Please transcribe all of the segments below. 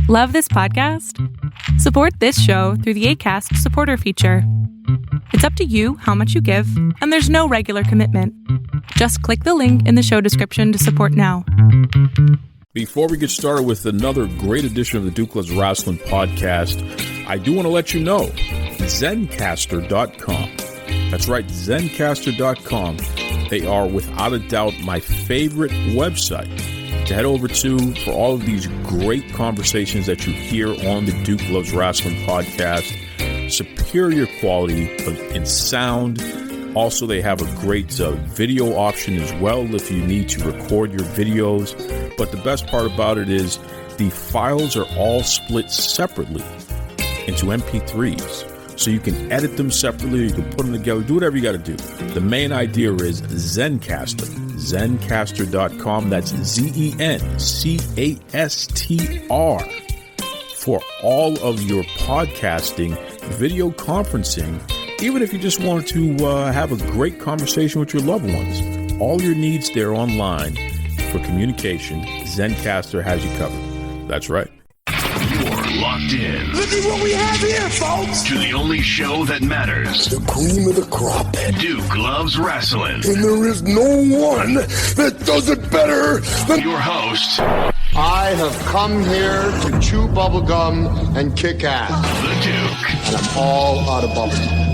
Love this podcast? Support this show through the Acast supporter feature. It's up to you how much you give, and there's no regular commitment. Just click the link in the show description to support now. Before we get started with another great edition of the Duke Loves Rasslin podcast, I do want to let you know, Zencastr.com. That's right, Zencastr.com. They are, without a doubt, my favorite website to head over to for all of these great conversations that you hear on the Duke Loves Rasslin podcast. Superior quality in sound. Also, they have a great video option as well if you need to record your videos. But the best part about it is the files are all split separately into MP3s. So you can edit them separately, you can put them together, do whatever you got to do. The main idea is Zencastr, Zencastr.com. That's Zencastr for all of your podcasting, video conferencing, even if you just wanted to have a great conversation with your loved ones. All your needs there online for communication, Zencastr has you covered. That's right. You're locked in. Look at what we have here, folks. To the only show that matters. The cream of the crop. Duke Loves Rasslin. And there is no one that does it better than your host. I have come here to chew bubblegum and kick ass. The Duke. And I'm all out of bubblegum.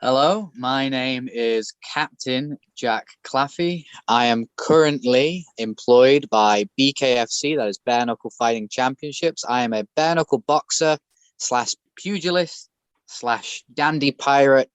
Hello, my name is Captain Jack Claffey. I am currently employed by BKFC, that is Bare Knuckle Fighting Championships. I am a bare knuckle boxer / pugilist / dandy pirate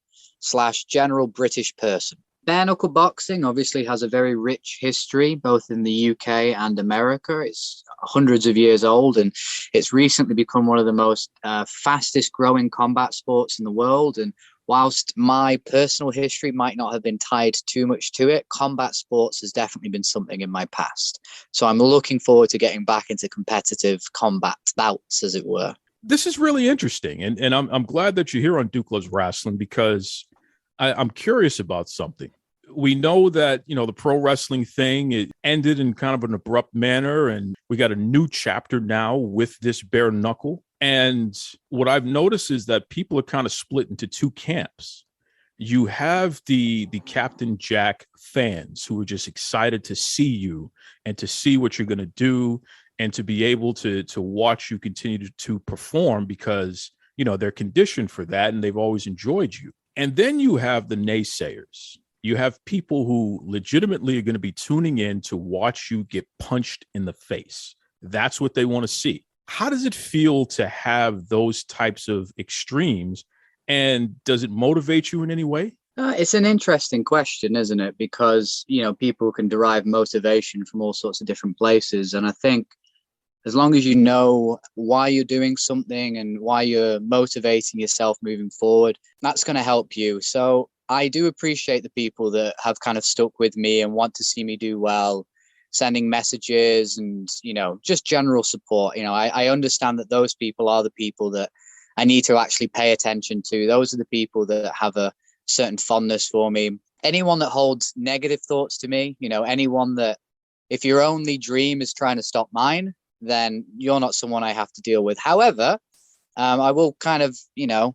/ general British person. Bare knuckle boxing obviously has a very rich history, both in the UK and America. It's hundreds of years old, and it's recently become one of the most fastest growing combat sports in the world. And whilst my personal history might not have been tied too much to it, combat sports has definitely been something in my past. So I'm looking forward to getting back into competitive combat bouts, as it were. This is really interesting. And I'm glad that you're here on Duke Loves Rasslin because I'm curious about something. We know that, the pro wrestling thing, it ended in kind of an abrupt manner. And we got a new chapter now with this bare knuckle. And what I've noticed is that people are kind of split into two camps. You have the Captain Jack fans who are just excited to see you and to see what you're going to do and to be able to watch you continue to perform because, they're conditioned for that and they've always enjoyed you. And then you have the naysayers. You have people who legitimately are going to be tuning in to watch you get punched in the face. That's what they want to see. How does it feel to have those types of extremes, and does it motivate you in any way? It's an interesting question, isn't it? Because, people can derive motivation from all sorts of different places. And I think as long as you know why you're doing something and why you're motivating yourself moving forward, that's going to help you. So I do appreciate the people that have kind of stuck with me and want to see me do well, sending messages and, just general support. I understand that those people are the people that I need to actually pay attention to. Those are the people that have a certain fondness for me. Anyone that holds negative thoughts to me, anyone that if your only dream is trying to stop mine, then you're not someone I have to deal with. However, I will kind of,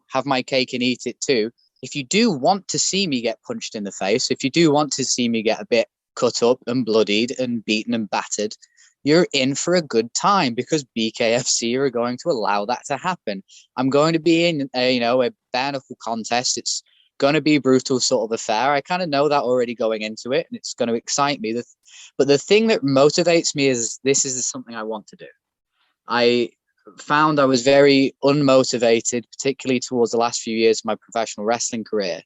have my cake and eat it too. If you do want to see me get punched in the face, if you do want to see me get a bit cut up and bloodied and beaten and battered, you're in for a good time because BKFC are going to allow that to happen. I'm going to be in a bare knuckle contest. It's going to be a brutal sort of affair. I kind of know that already going into it, and it's going to excite me. But the thing that motivates me is this is something I want to do. I found I was very unmotivated, particularly towards the last few years of my professional wrestling career,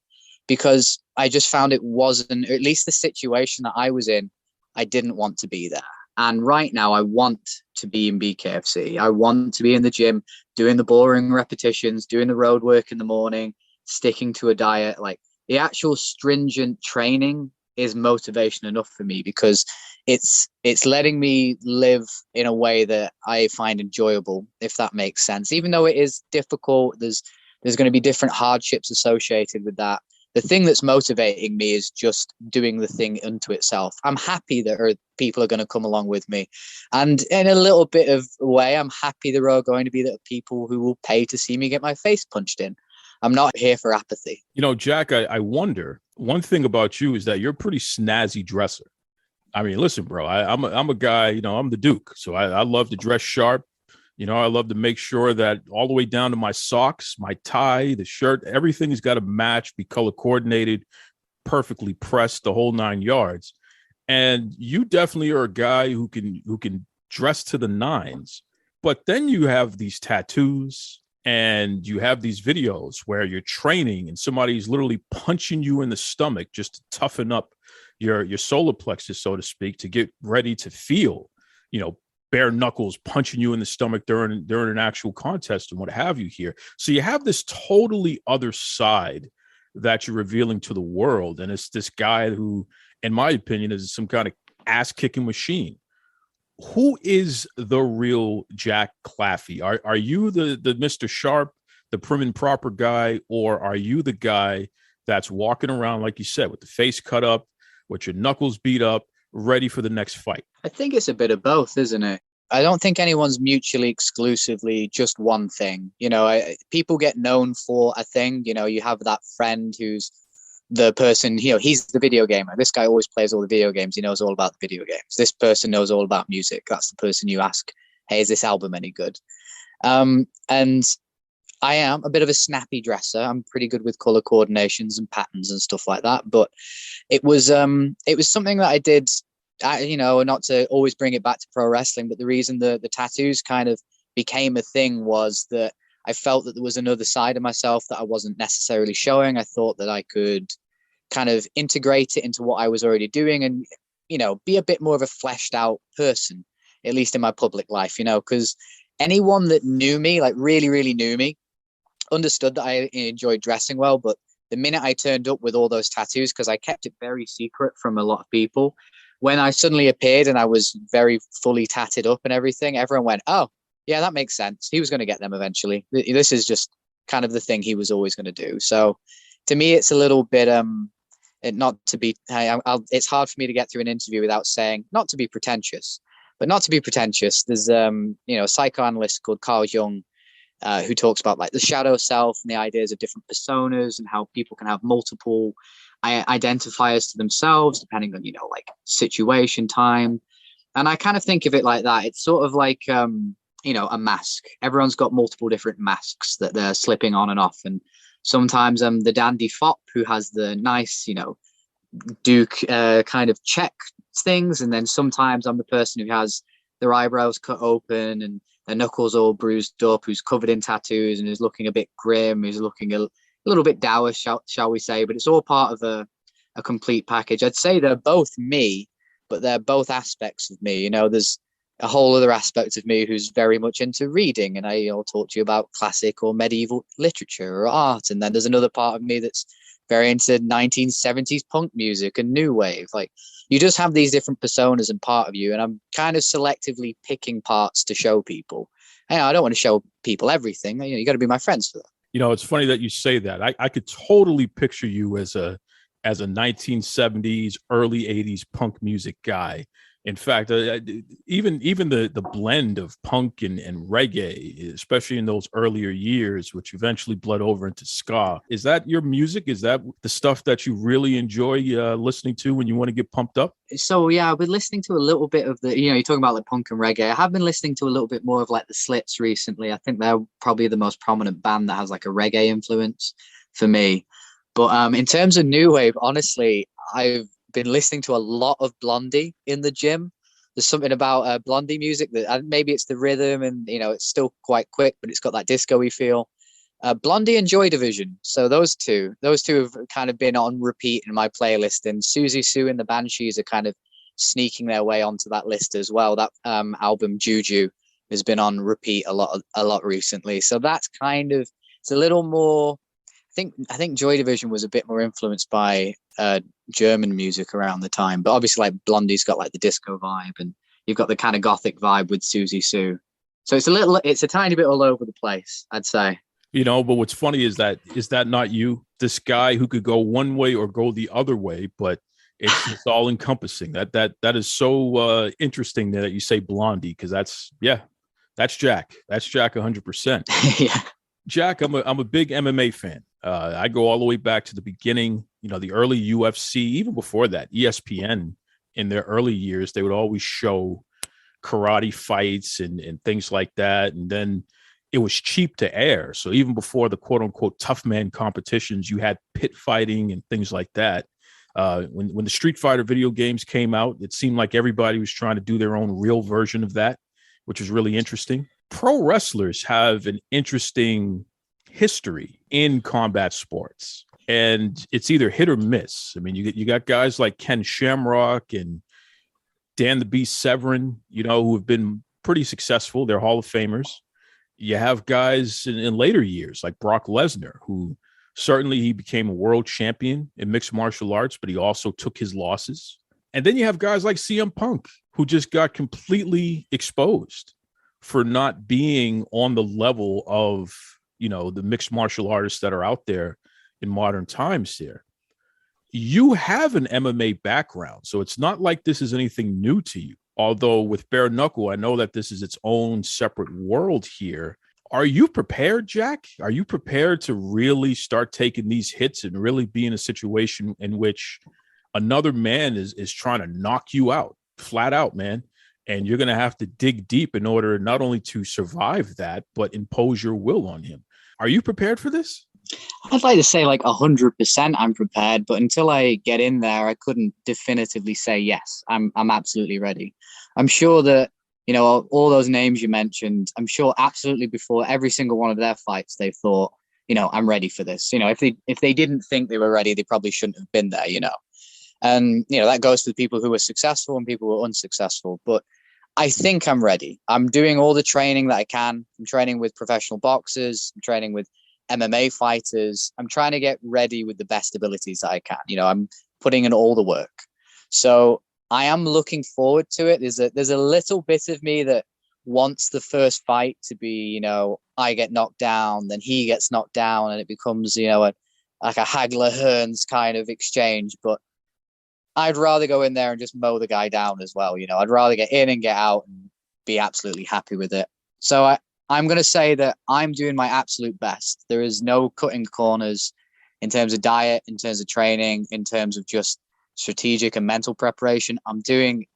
because I just found it wasn't, or at least the situation that I was in, I didn't want to be there. And right now I want to be in BKFC. I want to be in the gym, doing the boring repetitions, doing the road work in the morning, sticking to a diet. Like the actual stringent training is motivation enough for me because it's letting me live in a way that I find enjoyable, if that makes sense. Even though it is difficult, there's going to be different hardships associated with that. the thing that's motivating me is just doing the thing unto itself. I'm happy that people are going to come along with me. And in a little bit of a way, I'm happy there are going to be people who will pay to see me get my face punched in. I'm not here for apathy. You know, Jack, I wonder, one thing about you is that you're a pretty snazzy dresser. I mean, listen, bro, I'm a guy, you know, I'm the Duke. So I love to dress sharp. You know, I love to make sure that all the way down to my socks, my tie, the shirt, everything has got to match, be color coordinated, perfectly pressed, the whole 9 yards. And you definitely are a guy who can dress to the nines. But then you have these tattoos and you have these videos where you're training and somebody's literally punching you in the stomach just to toughen up your solar plexus, so to speak, to get ready to feel, you know, bare knuckles punching you in the stomach during an actual contest and what have you here. So you have this totally other side that you're revealing to the world. And it's this guy who, in my opinion, is some kind of ass-kicking machine. Who is the real Jack Claffey? Are you the Mr. Sharp, the prim and proper guy, or are you the guy that's walking around, like you said, with the face cut up, with your knuckles beat up, ready for the next fight? I think it's a bit of both, isn't it? I don't think anyone's mutually exclusively just one thing. You know, people get known for a thing. You know, you have that friend who's the person, you know, he's the video gamer. This guy always plays all the video games. He knows all about the video games. This person knows all about music. That's the person you ask, hey, is this album any good? And I am a bit of a snappy dresser. I'm pretty good with color coordinations and patterns and stuff like that. But it was something that I did, you know, not to always bring it back to pro wrestling, but the reason the tattoos kind of became a thing was that I felt that there was another side of myself that I wasn't necessarily showing. I thought that I could kind of integrate it into what I was already doing and, you know, be a bit more of a fleshed out person, at least in my public life, you know, because anyone that knew me, like really, really knew me, understood that I enjoyed dressing well. But the minute I turned up with all those tattoos, because I kept it very secret from a lot of people, when I suddenly appeared and I was very fully tatted up and everything, everyone went, oh, yeah, that makes sense. He was going to get them eventually. This is just kind of the thing he was always going to do. So to me, it's a little bit, it's hard for me to get through an interview without saying, not to be pretentious, but not to be pretentious. There's, you know, a psychoanalyst called Carl Jung, who talks about like the shadow self and the ideas of different personas and how people can have multiple identifiers to themselves, depending on, you know, like situation, time. And I kind of think of it like that. It's sort of like, you know, a mask. Everyone's got multiple different masks that they're slipping on and off. And sometimes I'm the dandy fop who has the nice, you know, Duke kind of check things. And then sometimes I'm the person who has their eyebrows cut open and their knuckles all bruised up, who's covered in tattoos and is looking a bit grim, who's looking a little bit dour, shall we say. But it's all part of a complete package. I'd say they're both me, but they're both aspects of me. You know, there's a whole other aspect of me who's very much into reading, and I'll talk to you about classic or medieval literature or art. And then there's another part of me that's very into 1970s punk music and new wave. Like, you just have these different personas and part of you, and I'm kind of selectively picking parts to show people. And I don't want to show people everything. You know, you got to be my friends for that. You know, it's funny that you say that. I could totally picture you as a 1970s, early 80s punk music guy. In fact, even the blend of punk and reggae, especially in those earlier years, which eventually bled over into ska. Is that your music? Is that the stuff that you really enjoy listening to when you want to get pumped up? So, yeah, I've been listening to a little bit of the, you know, you're talking about like punk and reggae. I have been listening to a little bit more of like the Slits recently. I think they're probably the most prominent band that has like a reggae influence for me. But in terms of new wave, honestly, I've been listening to a lot of Blondie in the gym. There's something about Blondie music that maybe it's the rhythm and, you know, it's still quite quick, but it's got that disco-y feel. Blondie and Joy Division. So those two have kind of been on repeat in my playlist, and Susie Sue and the Banshees are kind of sneaking their way onto that list as well. That album Juju has been on repeat a lot recently. So that's kind of, it's a little more, I think Joy Division was a bit more influenced by German music around the time, but obviously like Blondie's got like the disco vibe, and you've got the kind of gothic vibe with Susie Sue. So it's a tiny bit all over the place, I'd say. You know, but what's funny is that not you? this guy who could go one way or go the other way, but it's all encompassing. That is so interesting that you say Blondie, because that's Jack. That's Jack 100%. Yeah. Jack, I'm a big MMA fan. I go all the way back to the beginning, the early UFC, even before that, ESPN in their early years, they would always show karate fights and things like that. And then it was cheap to air. So even before the quote unquote tough man competitions, you had pit fighting and things like that. When the Street Fighter video games came out, it seemed like everybody was trying to do their own real version of that, which is really interesting. Pro wrestlers have an interesting history in combat sports, and it's either hit or miss. I mean, you got guys like Ken Shamrock and Dan the Beast Severin, who have been pretty successful. They're Hall of Famers. You have guys in later years like Brock Lesnar, who certainly he became a world champion in mixed martial arts, but he also took his losses. And then you have guys like CM Punk, who just got completely exposed for not being on the level of, the mixed martial artists that are out there in modern times here. You have an MMA background, so it's not like this is anything new to you. Although with Bare Knuckle, I know that this is its own separate world here. Are you prepared, Jack? Are you prepared to really start taking these hits and really be in a situation in which another man is trying to knock you out, flat out, man? And you're going to have to dig deep in order not only to survive that, but impose your will on him. Are you prepared for this? I'd like to say like 100% I'm prepared, but until I get in there, I couldn't definitively say yes, I'm absolutely ready. I'm sure that, all those names you mentioned, I'm sure absolutely before every single one of their fights, they thought, I'm ready for this. If they didn't think they were ready, they probably shouldn't have been there, And, that goes for the people who were successful and people who were unsuccessful. But I think I'm ready. I'm doing all the training that I can. I'm training with professional boxers. I'm training with MMA fighters. I'm trying to get ready with the best abilities that I can. I'm putting in all the work. So I am looking forward to it. There's a little bit of me that wants the first fight to be, I get knocked down, then he gets knocked down, and it becomes, like a Hagler-Hearns kind of exchange. But I'd rather go in there and just mow the guy down as well. I'd rather get in and get out and be absolutely happy with it. So I'm going to say that I'm doing my absolute best. There is no cutting corners in terms of diet, in terms of training, in terms of just strategic and mental preparation. I'm doing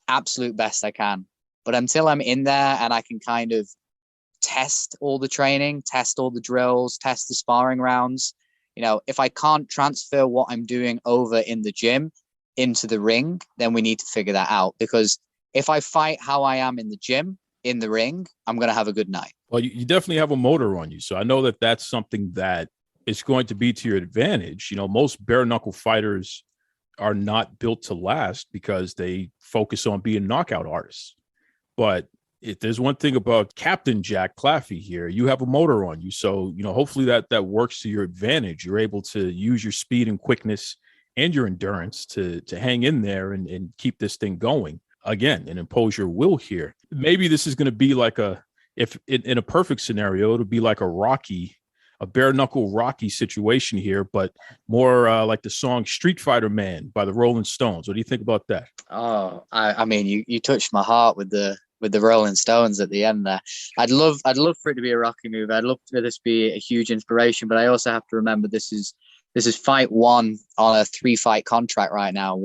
absolute best I can. But until I'm in there and I can kind of test all the training, test all the drills, test the sparring rounds, if I can't transfer what I'm doing over in the gym into the ring, then we need to figure that out. Because if I fight how I am in the gym, in the ring, I'm going to have a good night. Well, you definitely have a motor on you. So I know that that's something that is going to be to your advantage. Most bare knuckle fighters are not built to last because they focus on being knockout artists. But if there's one thing about Captain Jack Claffey here, you have a motor on you. So, hopefully that works to your advantage. You're able to use your speed and quickness and your endurance to hang in there and keep this thing going again and impose your will here. Maybe this is going to be like if in a perfect scenario, it'll be like a bare knuckle Rocky situation here, but more like the song Street Fighter Man by the Rolling Stones. What do you think about that? Oh, I mean, you touched my heart with the Rolling Stones at the end there. I'd love for it to be a Rocky movie. I'd love for this to be a huge inspiration, but I also have to remember this is fight one on a 3-fight contract right now.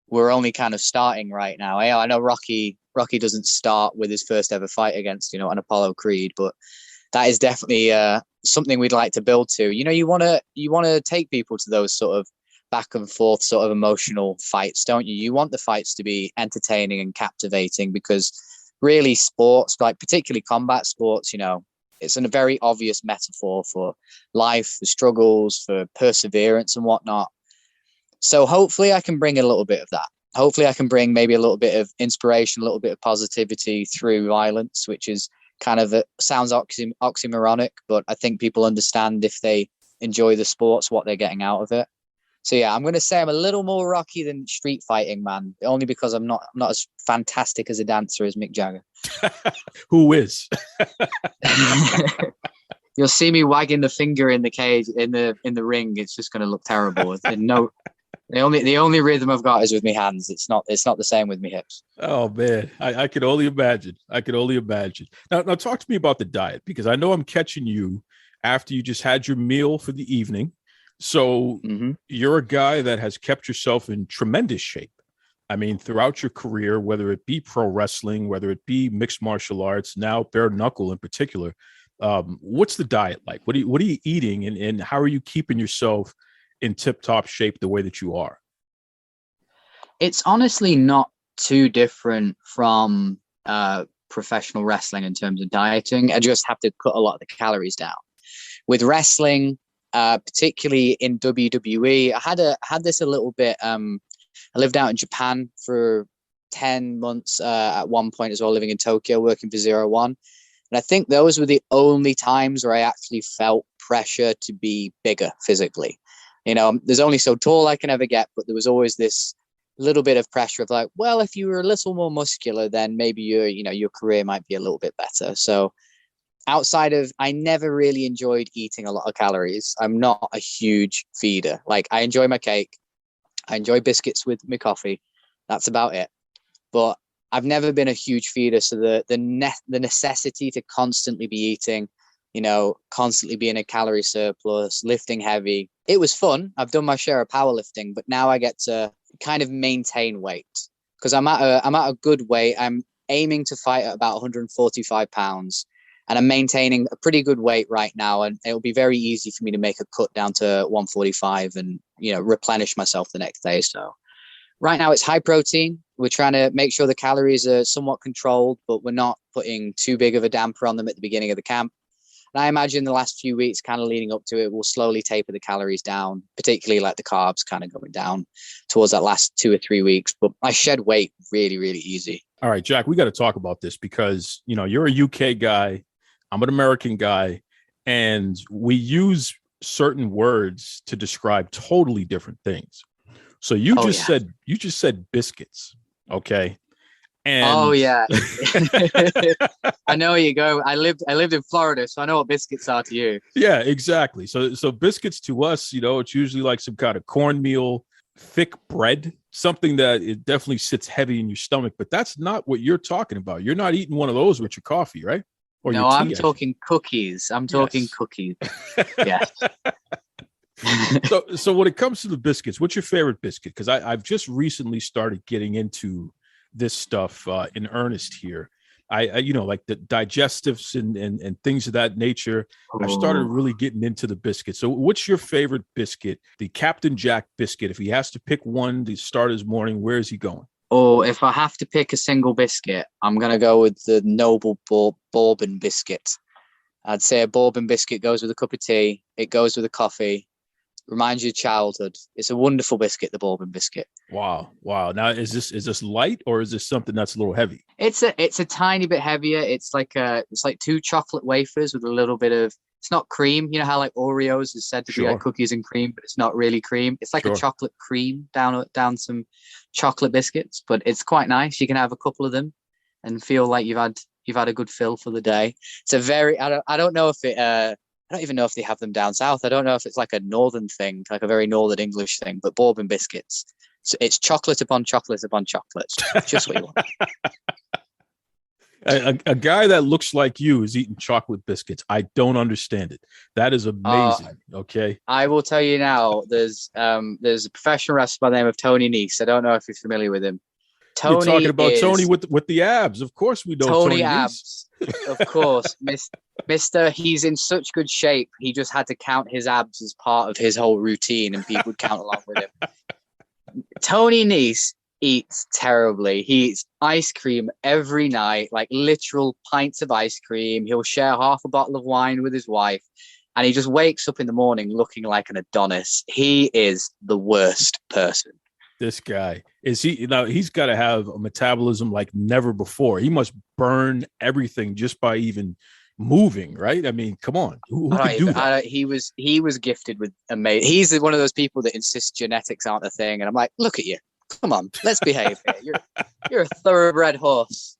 We're only kind of starting right now. I know Rocky doesn't start with his first ever fight against, an Apollo Creed, but that is definitely something we'd like to build to. You want to take people to those sort of back and forth sort of emotional fights, don't you? You want the fights to be entertaining and captivating, because really sports, like particularly combat sports, it's a very obvious metaphor for life, for struggles, for perseverance and whatnot. So hopefully I can bring a little bit of that. Hopefully I can bring maybe a little bit of inspiration, a little bit of positivity through violence, which is kind of sounds oxymoronic, but I think people understand if they enjoy the sports, what they're getting out of it. So yeah, I'm going to say I'm a little more Rocky than street fighting, man, only because I'm not as fantastic as a dancer as Mick Jagger. Who is? You'll see me wagging the finger in the cage in the ring. It's just going to look terrible. No, the only rhythm I've got is with my hands. It's not the same with my hips. Oh man, I could only imagine. Now talk to me about the diet, because I know I'm catching you after you just had your meal for the evening. So you're a guy that has kept yourself in tremendous shape. I mean, throughout your career, whether it be pro wrestling, whether it be mixed martial arts, now bare knuckle in particular. What's the diet like? What are you eating, and how are you keeping yourself in tip-top shape the way that you are? It's honestly not too different from professional wrestling in terms of dieting. I just have to cut a lot of the calories down. With wrestling, particularly in WWE, I had this a little bit. I lived out in Japan for 10 months at one point as well, living in Tokyo, working for 01. And I think those were the only times where I actually felt pressure to be bigger physically. There's only so tall I can ever get, but there was always this little bit of pressure of like, well, if you were a little more muscular, then maybe your career might be a little bit better. So I never really enjoyed eating a lot of calories. I'm not a huge feeder. Like, I enjoy my cake. I enjoy biscuits with my coffee. That's about it. But I've never been a huge feeder. So the necessity to constantly be eating, constantly be in a calorie surplus, lifting heavy. It was fun. I've done my share of powerlifting, but now I get to kind of maintain weight because I'm at a good weight. I'm aiming to fight at about 145 pounds. And I'm maintaining a pretty good weight right now. And it'll be very easy for me to make a cut down to 145 and, replenish myself the next day. So right now it's high protein. We're trying to make sure the calories are somewhat controlled, but we're not putting too big of a damper on them at the beginning of the camp. And I imagine the last few weeks kind of leading up to it, we'll slowly taper the calories down, particularly like the carbs kind of going down towards that last 2 or 3 weeks. But I shed weight really, really easy. All right, Jack, we got to talk about this because, you're a UK guy. I'm an American guy, and we use certain words to describe totally different things. So you just said biscuits, okay? And oh yeah, I know where you go. I lived in Florida, so I know what biscuits are to you. Yeah, exactly. So biscuits to us, it's usually like some kind of cornmeal, thick bread, something that it definitely sits heavy in your stomach. But that's not what you're talking about. You're not eating one of those with your coffee, right? Or no, I'm talking cookies. I'm talking cookies. Yes. So when it comes to the biscuits, what's your favorite biscuit? Because I've just recently started getting into this stuff in earnest here. I like the digestives and things of that nature. I've started really getting into the biscuit. So what's your favorite biscuit? The Captain Jack biscuit. If he has to pick one to start his morning, where is he going? Oh, if I have to pick a single biscuit, I'm going to go with the Noble Bourbon biscuit. I'd say a Bourbon biscuit goes with a cup of tea. It goes with a coffee. Reminds you of childhood. It's a wonderful biscuit, the Bourbon biscuit. Wow. Now, is this light or is this something that's a little heavy? It's a tiny bit heavier. It's like 2 chocolate wafers with a little bit of. It's not cream. You know how like Oreos is said to be like cookies and cream, but it's not really cream. It's like a chocolate cream down some chocolate biscuits, but it's quite nice. You can have a couple of them and feel like you've had a good fill for the day. It's a very I don't know if it I don't even know if they have them down south. I don't know if it's like a northern thing, like a very northern English thing, but Bourbon biscuits. So it's chocolate upon chocolate upon chocolate. Just what you want. A guy that looks like you is eating chocolate biscuits. I don't understand it. That is amazing. Okay. I will tell you now, there's a professional wrestler by the name of Tony Nese. I don't know if you're familiar with him. You're talking about Tony with the abs. Of course we know Tony abs. Of course. Mr. He's in such good shape. He just had to count his abs as part of his whole routine and people would count along with him. Tony Nese eats terribly. He eats ice cream every night, like literal pints of ice cream. He'll share half a bottle of wine with his wife, and he just wakes up in the morning looking like an Adonis. He is the worst person. This guy he's got to have a metabolism like never before. He must burn everything just by even moving, right? I mean, come on. Who could do that? He was gifted with amazing. He's one of those people that insists genetics aren't a thing, and I'm like, look at you. Come on, let's behave here. You're a thoroughbred horse.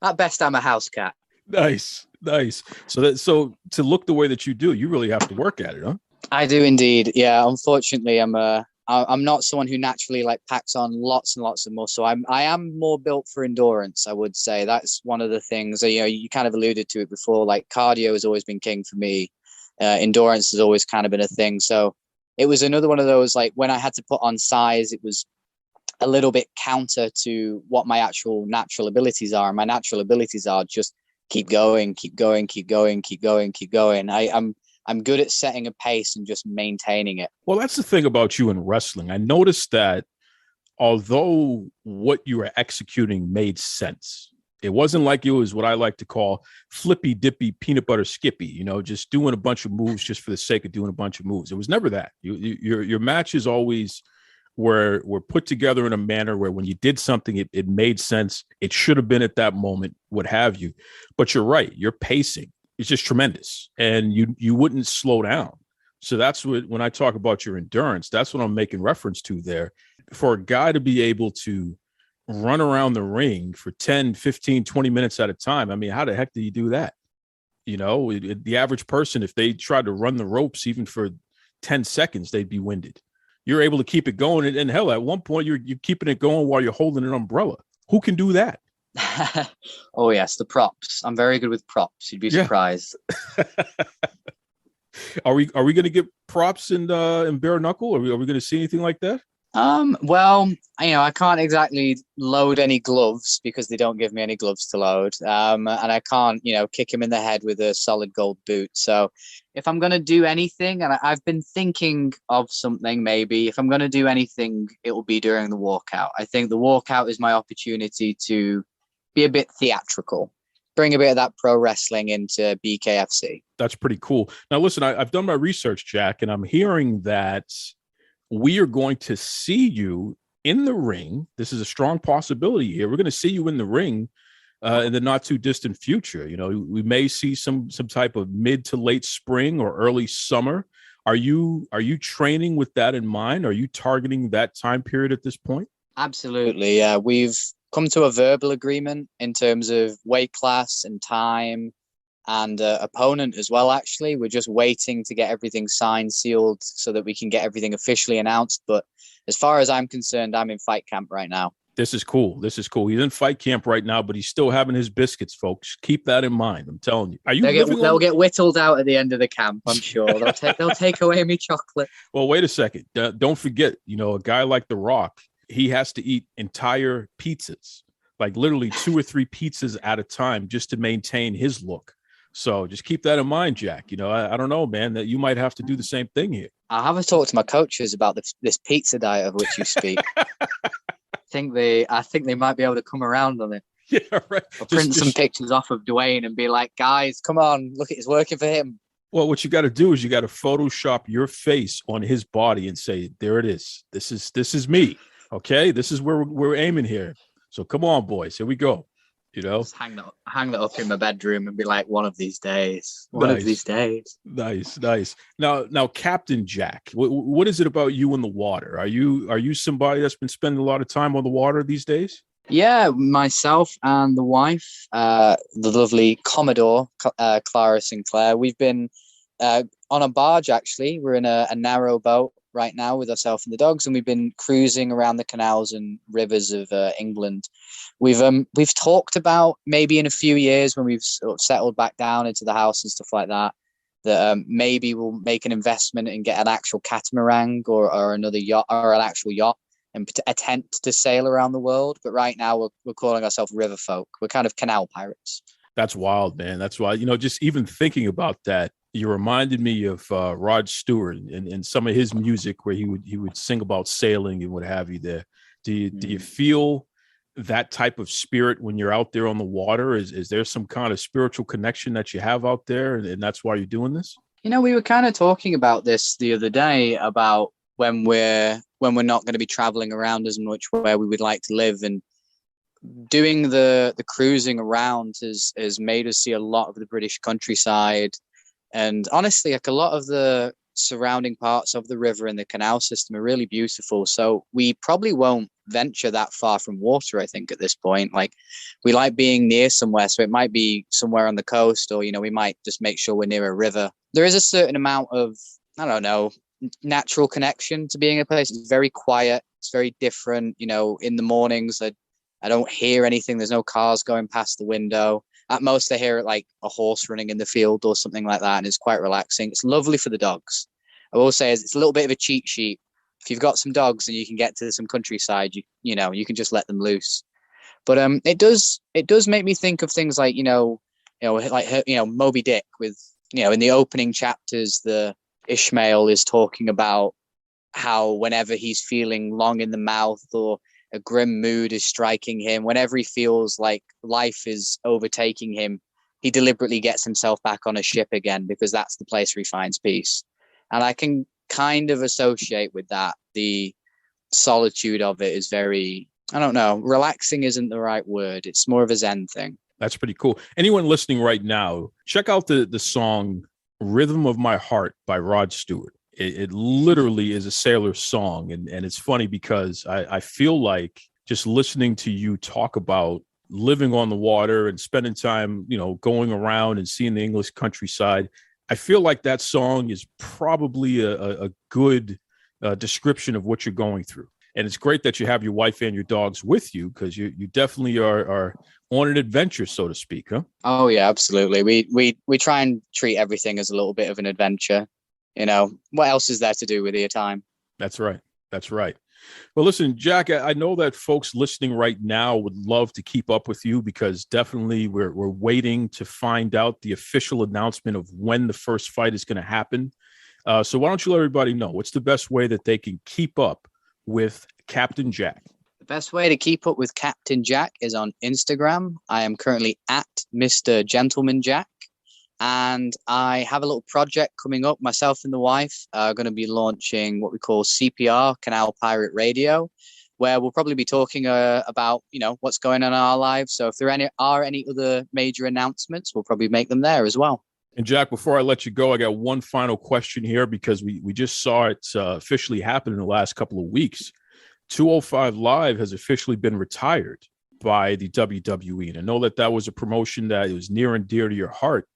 At best, I'm a house cat. Nice. Nice. So to look the way that you do, you really have to work at it, huh? I do indeed. Yeah, unfortunately, I'm not someone who naturally like packs on lots and lots of muscle. I am more built for endurance, I would say. That's one of the things. You kind of alluded to it before. Like cardio has always been king for me. Endurance has always kind of been a thing. So it was another one of those, like when I had to put on size, it was a little bit counter to what my actual natural abilities are. And my natural abilities are just keep going, keep going, keep going, keep going, keep going. I'm good at setting a pace and just maintaining it. Well, that's the thing about you in wrestling. I noticed that although what you were executing made sense, it wasn't like it was what I like to call flippy dippy peanut butter skippy, just doing a bunch of moves just for the sake of doing a bunch of moves. It was never that. Your matches always were put together in a manner where when you did something, it made sense. It should have been at that moment, what have you. But you're right. Your pacing is just tremendous, and you wouldn't slow down. So that's what, when I talk about your endurance, that's what I'm making reference to there. For a guy to be able to run around the ring for 10, 15, 20 minutes at a time. I mean, how the heck do you do that? The average person, if they tried to run the ropes even for 10 seconds, they'd be winded. You're able to keep it going. And hell, at one point you're keeping it going while you're holding an umbrella. Who can do that? Oh yes, the props. I'm very good with props. You'd be surprised. Are we going to get props in bare knuckle? Are we going to see anything like that? Well, I can't exactly load any gloves because they don't give me any gloves to load. And I can't, kick him in the head with a solid gold boot. So if I'm going to do anything, and I've been thinking of something, maybe if I'm going to do anything, it will be during the walkout. I think the walkout is my opportunity to be a bit theatrical, bring a bit of that pro wrestling into BKFC. That's pretty cool. Now, listen, I've done my research, Jack, and I'm hearing that we are going to see you in the ring. This is a strong possibility here. We're going to see you in the ring in the not too distant future. We may see some type of mid to late spring or early summer. Are you training with that in mind? Are you targeting that time period at this point? Absolutely. Yeah, we've come to a verbal agreement in terms of weight class and time and opponent as well. Actually, we're just waiting to get everything signed, sealed, so that we can get everything officially announced. But as far as I'm concerned, I'm in fight camp right now. This is cool. He's in fight camp right now, but he's still having his biscuits, folks. Keep that in mind. I'm telling you. They'll get whittled out at the end of the camp, I'm sure. They'll take away me chocolate. Well, wait a second. Don't forget, a guy like The Rock, he has to eat entire pizzas, like literally 2 or 3 pizzas at a time, just to maintain his look. So just keep that in mind, Jack. I don't know, man, that you might have to do the same thing here. I'll have a talk to my coaches about this pizza diet of which you speak. I think they might be able to come around on it. Yeah, right. I'll print some pictures off of Dwayne and be like, guys, come on, look, it's working for him. Well, what you got to do is you got to Photoshop your face on his body and say, there it is. This is me. Okay. This is where we're aiming here. So come on, boys. Here we go. Just hang that up in my bedroom and be like, one of these days. Of these days. Nice. Now, Captain Jack, what is it about you in the water? Are you somebody that's been spending a lot of time on the water these days? Yeah, myself and the wife, the lovely Commodore Clara Sinclair. We've been on a barge. Actually, we're in a narrow boat right now with ourselves and the dogs, and we've been cruising around the canals and rivers of England. We've talked about maybe in a few years when we've sort of settled back down into the house and stuff like that, that maybe we'll make an investment and get an actual catamaran or another yacht or an actual yacht and attempt to sail around the world. But right now we're calling ourselves river folk. We're kind of canal pirates. That's wild, man. That's why, just even thinking about that, you reminded me of Rod Stewart and some of his music where he would sing about sailing and what have you there. Do you feel that type of spirit when you're out there on the water? Is there some kind of spiritual connection that you have out there, and that's why you're doing this? We were kind of talking about this the other day about when we're not going to be traveling around as much, where we would like to live, and doing the cruising around has made us see a lot of the British countryside, and honestly, like a lot of the surrounding parts of the river and the canal system are really beautiful. So we probably won't venture that far from water, I think, at this point. Like, we like being near somewhere, so it might be somewhere on the coast, or, we might just make sure we're near a river. There is a certain amount of, I don't know, natural connection to being in a place. It's very quiet. It's very different. In the mornings, I don't hear anything. There's no cars going past the window. At most, I hear like a horse running in the field or something like that, and it's quite relaxing. It's lovely for the dogs. I will say it's a little bit of a cheat sheet. If you've got some dogs and you can get to some countryside, you can just let them loose. But it does make me think of things like Moby Dick with in the opening chapters, the Ishmael is talking about how whenever he's feeling long in the mouth or a grim mood is striking him, whenever he feels like life is overtaking him, he deliberately gets himself back on a ship again, because that's the place where he finds peace. And I can kind of associate with that. The solitude of it is very, I don't know, relaxing isn't the right word. It's more of a Zen thing. That's pretty cool. Anyone listening right now, check out the song Rhythm of My Heart by Rod Stewart. It literally is a sailor song. And it's funny because I feel like just listening to you talk about living on the water and spending time, going around and seeing the English countryside, I feel like that song is probably a good description of what you're going through. And it's great that you have your wife and your dogs with you, because you definitely are on an adventure, so to speak, huh? Oh, yeah, absolutely. We try and treat everything as a little bit of an adventure. What else is there to do with your time? That's right. Well, listen, Jack, I know that folks listening right now would love to keep up with you, because definitely we're waiting to find out the official announcement of when the first fight is going to happen. So why don't you let everybody know what's the best way that they can keep up with Captain Jack? The best way to keep up with Captain Jack is on Instagram. I am currently at Mr. Gentleman Jack. And I have a little project coming up. Myself and the wife are going to be launching what we call CPR, Canal Pirate Radio, where we'll probably be talking about, what's going on in our lives. So if there are any other major announcements, we'll probably make them there as well. And Jack, before I let you go, I got one final question here, because we just saw it officially happen in the last couple of weeks. 205 Live has officially been retired by the WWE. And I know that was a promotion that was near and dear to your heart.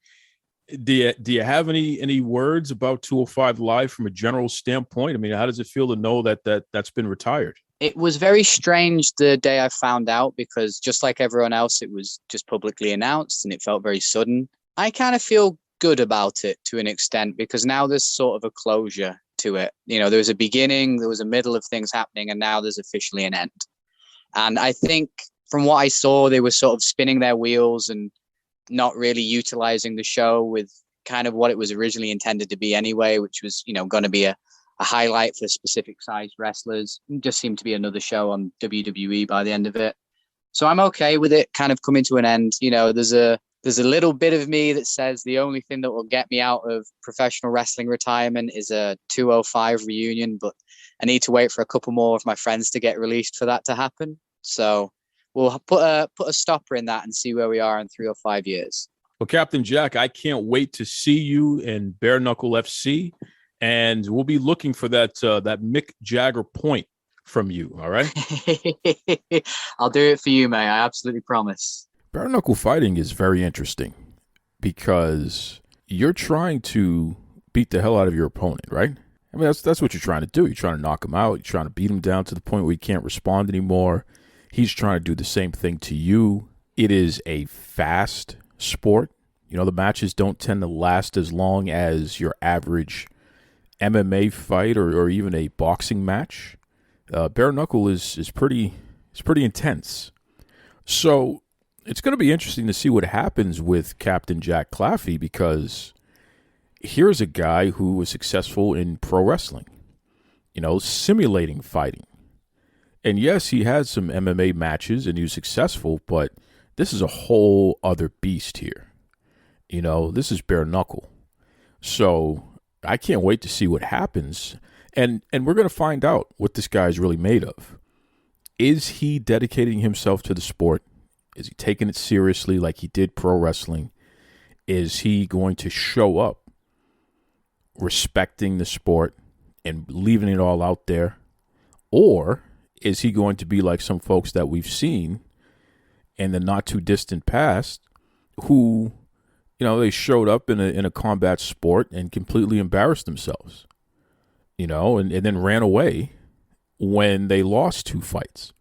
Do you have any words about 205 Live from a general standpoint? I mean, how does it feel to know that's been retired? It was very strange the day I found out, because just like everyone else, it was just publicly announced and it felt very sudden. I kind of feel good about it to an extent, because now there's sort of a closure to it. There was a beginning, there was a middle of things happening, and now there's officially an end. And I think from what I saw, they were sort of spinning their wheels and not really utilizing the show with kind of what it was originally intended to be anyway, which was, going to be a highlight for specific sized wrestlers. It just seemed to be another show on WWE by the end of it. So I'm okay with it kind of coming to an end. There's a little bit of me that says the only thing that will get me out of professional wrestling retirement is a 205 reunion, but I need to wait for a couple more of my friends to get released for that to happen. So we'll put a stopper in that and see where we are in 3 or 5 years. Well, Captain Jack, I can't wait to see you in Bare Knuckle FC, and we'll be looking for that Mick Jagger point from you. All right. I'll do it for you, mate. I absolutely promise. Bare Knuckle Fighting is very interesting, because you're trying to beat the hell out of your opponent, right? I mean, that's what you're trying to do. You're trying to knock him out. You're trying to beat him down to the point where he can't respond anymore. He's trying to do the same thing to you. It is a fast sport. The matches don't tend to last as long as your average MMA fight or even a boxing match. Bare knuckle is pretty intense. So it's going to be interesting to see what happens with Captain Jack Claffey, because here's a guy who was successful in pro wrestling, simulating fighting. And yes, he had some MMA matches and he was successful, but this is a whole other beast here. This is bare knuckle. So I can't wait to see what happens. And we're going to find out what this guy is really made of. Is he dedicating himself to the sport? Is he taking it seriously like he did pro wrestling? Is he going to show up respecting the sport and leaving it all out there? Or is he going to be like some folks that we've seen in the not too distant past who, they showed up in a combat sport and completely embarrassed themselves, and then ran away when they lost 2 fights.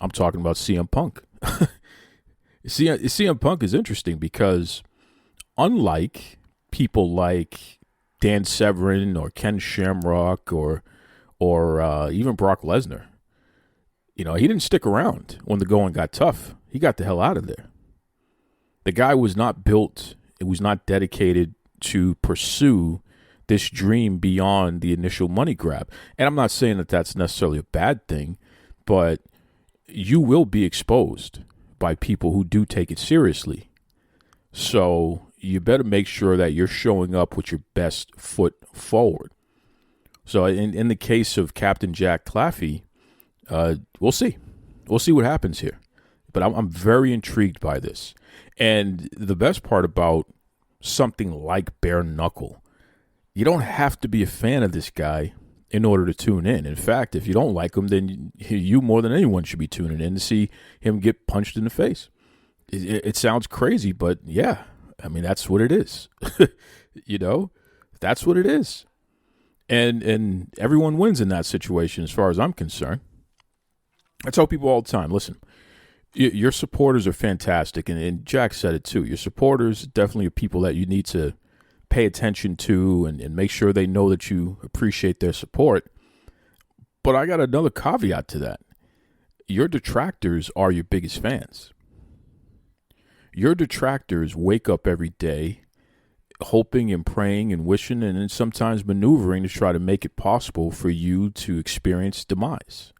I'm talking about CM Punk. CM Punk is interesting because unlike people like Dan Severn or Ken Shamrock or even Brock Lesnar, he didn't stick around when the going got tough. He got the hell out of there. The guy was not built, it was not dedicated to pursue this dream beyond the initial money grab. And I'm not saying that that's necessarily a bad thing, but you will be exposed by people who do take it seriously. So you better make sure that you're showing up with your best foot forward. So in the case of Captain Jack Claffey, we'll see. We'll see what happens here. But I'm very intrigued by this. And the best part about something like Bare Knuckle, you don't have to be a fan of this guy in order to tune in. In fact, if you don't like him, then you more than anyone should be tuning in to see him get punched in the face. It sounds crazy, but yeah, I mean, that's what it is. That's what it is. And everyone wins in that situation as far as I'm concerned. I tell people all the time, listen, your supporters are fantastic. And Jack said it too. Your supporters definitely are people that you need to pay attention to and make sure they know that you appreciate their support. But I got another caveat to that. Your detractors are your biggest fans. Your detractors wake up every day hoping and praying and wishing and then sometimes maneuvering to try to make it possible for you to experience demise.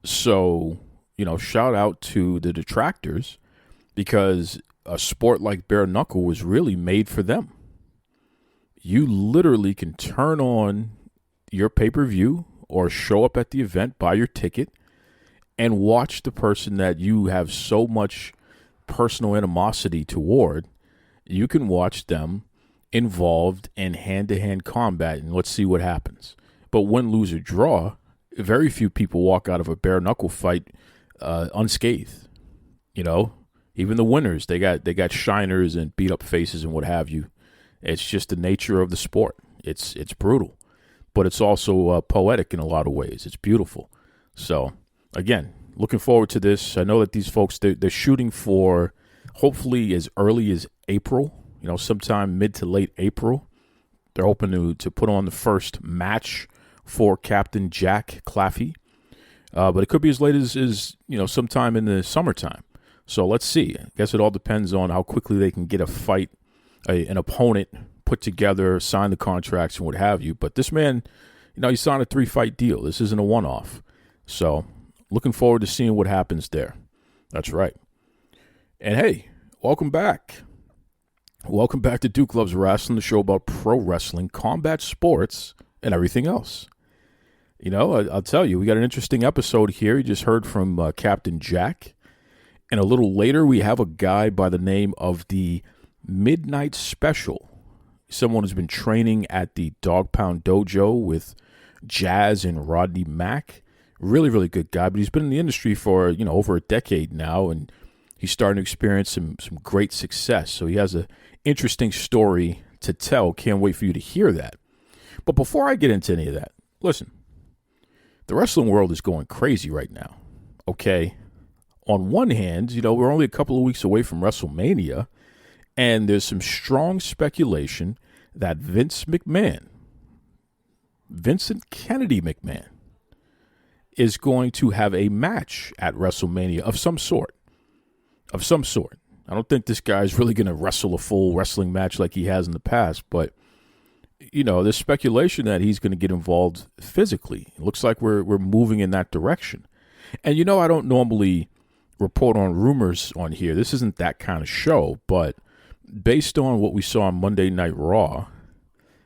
So, shout out to the detractors because a sport like Bare Knuckle was really made for them. You literally can turn on your pay-per-view or show up at the event, buy your ticket, and watch the person that you have so much personal animosity toward. You can watch them involved in hand-to-hand combat, and let's see what happens. But win, lose, or draw, very few people walk out of a bare knuckle fight unscathed. Even the winners, they got shiners and beat up faces and what have you. It's just the nature of the sport. It's brutal, but it's also poetic in a lot of ways. It's beautiful. So again, looking forward to this. I know that these folks they're shooting for hopefully as early as April. Sometime mid to late April. They're hoping to put on the first match for Captain Jack Claffey. But it could be as late as sometime in the summertime. So let's see. I guess it all depends on how quickly they can get a fight, an opponent put together, sign the contracts and what have you. But this man, he signed a 3-fight deal. This isn't a one-off. So looking forward to seeing what happens there. That's right. And hey, welcome back. Welcome back to Duke Loves Wrestling, the show about pro wrestling, combat sports, and everything else. I'll tell you, we got an interesting episode here. You just heard from Captain Jack. And a little later, we have a guy by the name of the Midnight Special. Someone who's been training at the Dog Pound Dojo with Jazz and Rodney Mack. Really, really good guy. But he's been in the industry for, over a decade now. And he's starting to experience some great success. So he has an interesting story to tell. Can't wait for you to hear that. But before I get into any of that, listen. The wrestling world is going crazy right now, okay? On one hand, we're only a couple of weeks away from WrestleMania, and there's some strong speculation that Vincent Kennedy McMahon, is going to have a match at WrestleMania of some sort. I don't think this guy's really going to wrestle a full wrestling match like he has in the past, but there's speculation that he's going to get involved physically. It looks like we're moving in that direction. And I don't normally report on rumors on here. This isn't that kind of show, but based on what we saw on Monday Night Raw,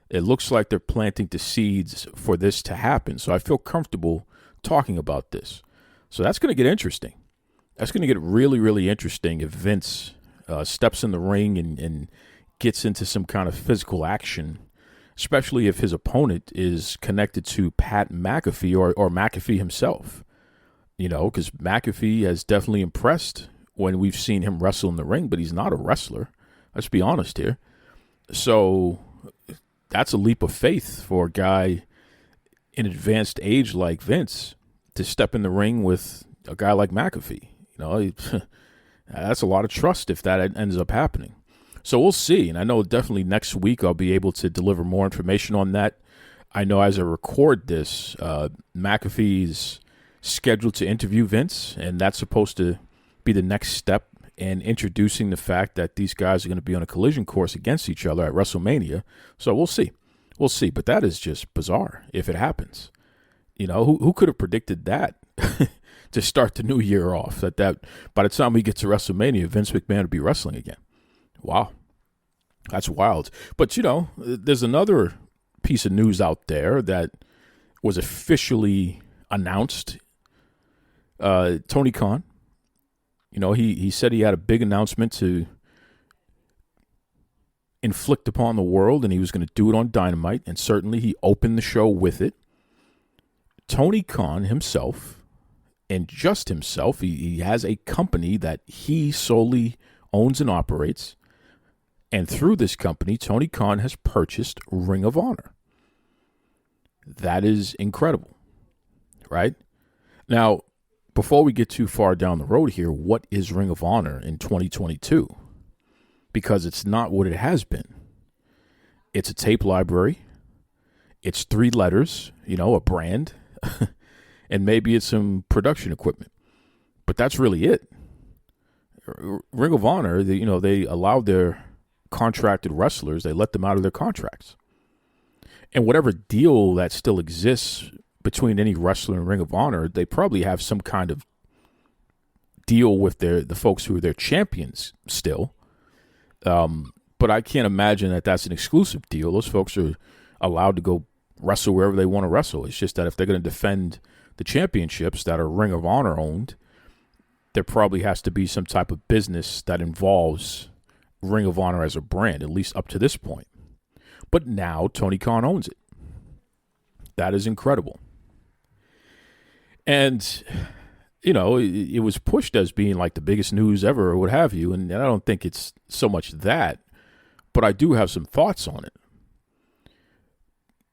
it looks like they're planting the seeds for this to happen. So I feel comfortable talking about this. So that's going to get interesting. That's going to get really, really interesting if Vince steps in the ring and gets into some kind of physical action especially if his opponent is connected to Pat McAfee or McAfee himself. Because McAfee has definitely impressed when we've seen him wrestle in the ring, but he's not a wrestler. Let's be honest here. So that's a leap of faith for a guy in advanced age like Vince to step in the ring with a guy like McAfee. That's a lot of trust if that ends up happening. So we'll see. And I know definitely next week I'll be able to deliver more information on that. I know as I record this, McAfee's scheduled to interview Vince, and that's supposed to be the next step in introducing the fact that these guys are going to be on a collision course against each other at WrestleMania. So we'll see. We'll see. But that is just bizarre if it happens. Who could have predicted that to start the new year off? That by the time we get to WrestleMania, Vince McMahon would be wrestling again. Wow. That's wild. But, there's another piece of news out there that was officially announced. Tony Khan, he said he had a big announcement to inflict upon the world, and he was going to do it on Dynamite, and certainly he opened the show with it. Tony Khan himself, and just himself, he has a company that he solely owns and operates, and through this company, Tony Khan has purchased Ring of Honor. That is incredible, right? Now, before we get too far down the road here, what is Ring of Honor in 2022? Because it's not what it has been. It's a tape library. It's 3 letters, a brand, and maybe it's some production equipment. But that's really it. Ring of Honor, they allowed their contracted wrestlers, they let them out of their contracts. And whatever deal that still exists between any wrestler and Ring of Honor, they probably have some kind of deal with the folks who are their champions still. But I can't imagine that that's an exclusive deal. Those folks are allowed to go wrestle wherever they want to wrestle. It's just that if they're going to defend the championships that are Ring of Honor owned, there probably has to be some type of business that involves Ring of Honor as a brand, at least up to this point. But now Tony Khan owns it. That is incredible. And, it was pushed as being like the biggest news ever or what have you. And I don't think it's so much that, but I do have some thoughts on it.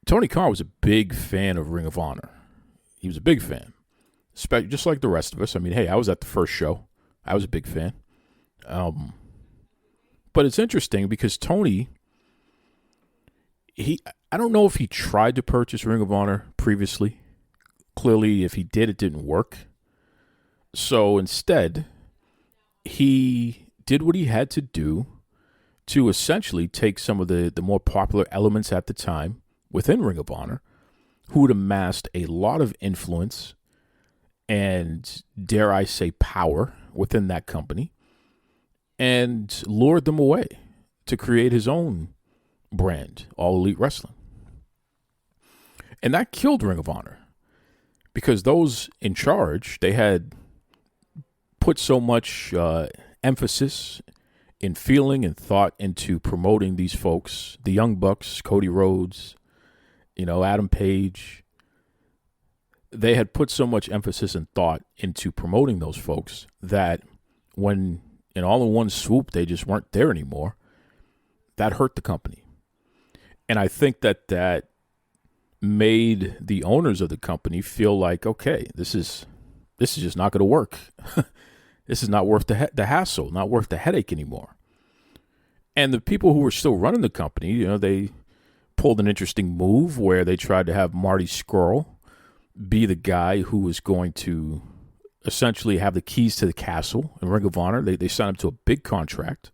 Tony Khan was a big fan of Ring of Honor. He was a big fan, just like the rest of us. I mean, hey, I was at the first show. I was a big fan. But it's interesting because Tony, I don't know if he tried to purchase Ring of Honor previously. Clearly, if he did, it didn't work. So instead, he did what he had to do to essentially take some of the more popular elements at the time within Ring of Honor, who had amassed a lot of influence and, dare I say, power within that company, and lured them away to create his own brand, All Elite Wrestling. And that killed Ring of Honor because those in charge, they had put so much emphasis in feeling and thought into promoting these folks, the Young Bucks, Cody Rhodes, Adam Page. They had put so much emphasis and thought into promoting those folks that when in all in one swoop, they just weren't there anymore. That hurt the company. And I think that made the owners of the company feel like, okay, this is just not going to work. This is not worth the hassle, not worth the headache anymore. And the people who were still running the company, they pulled an interesting move where they tried to have Marty Scurll be the guy who was going to essentially have the keys to the castle in Ring of Honor. They signed him to a big contract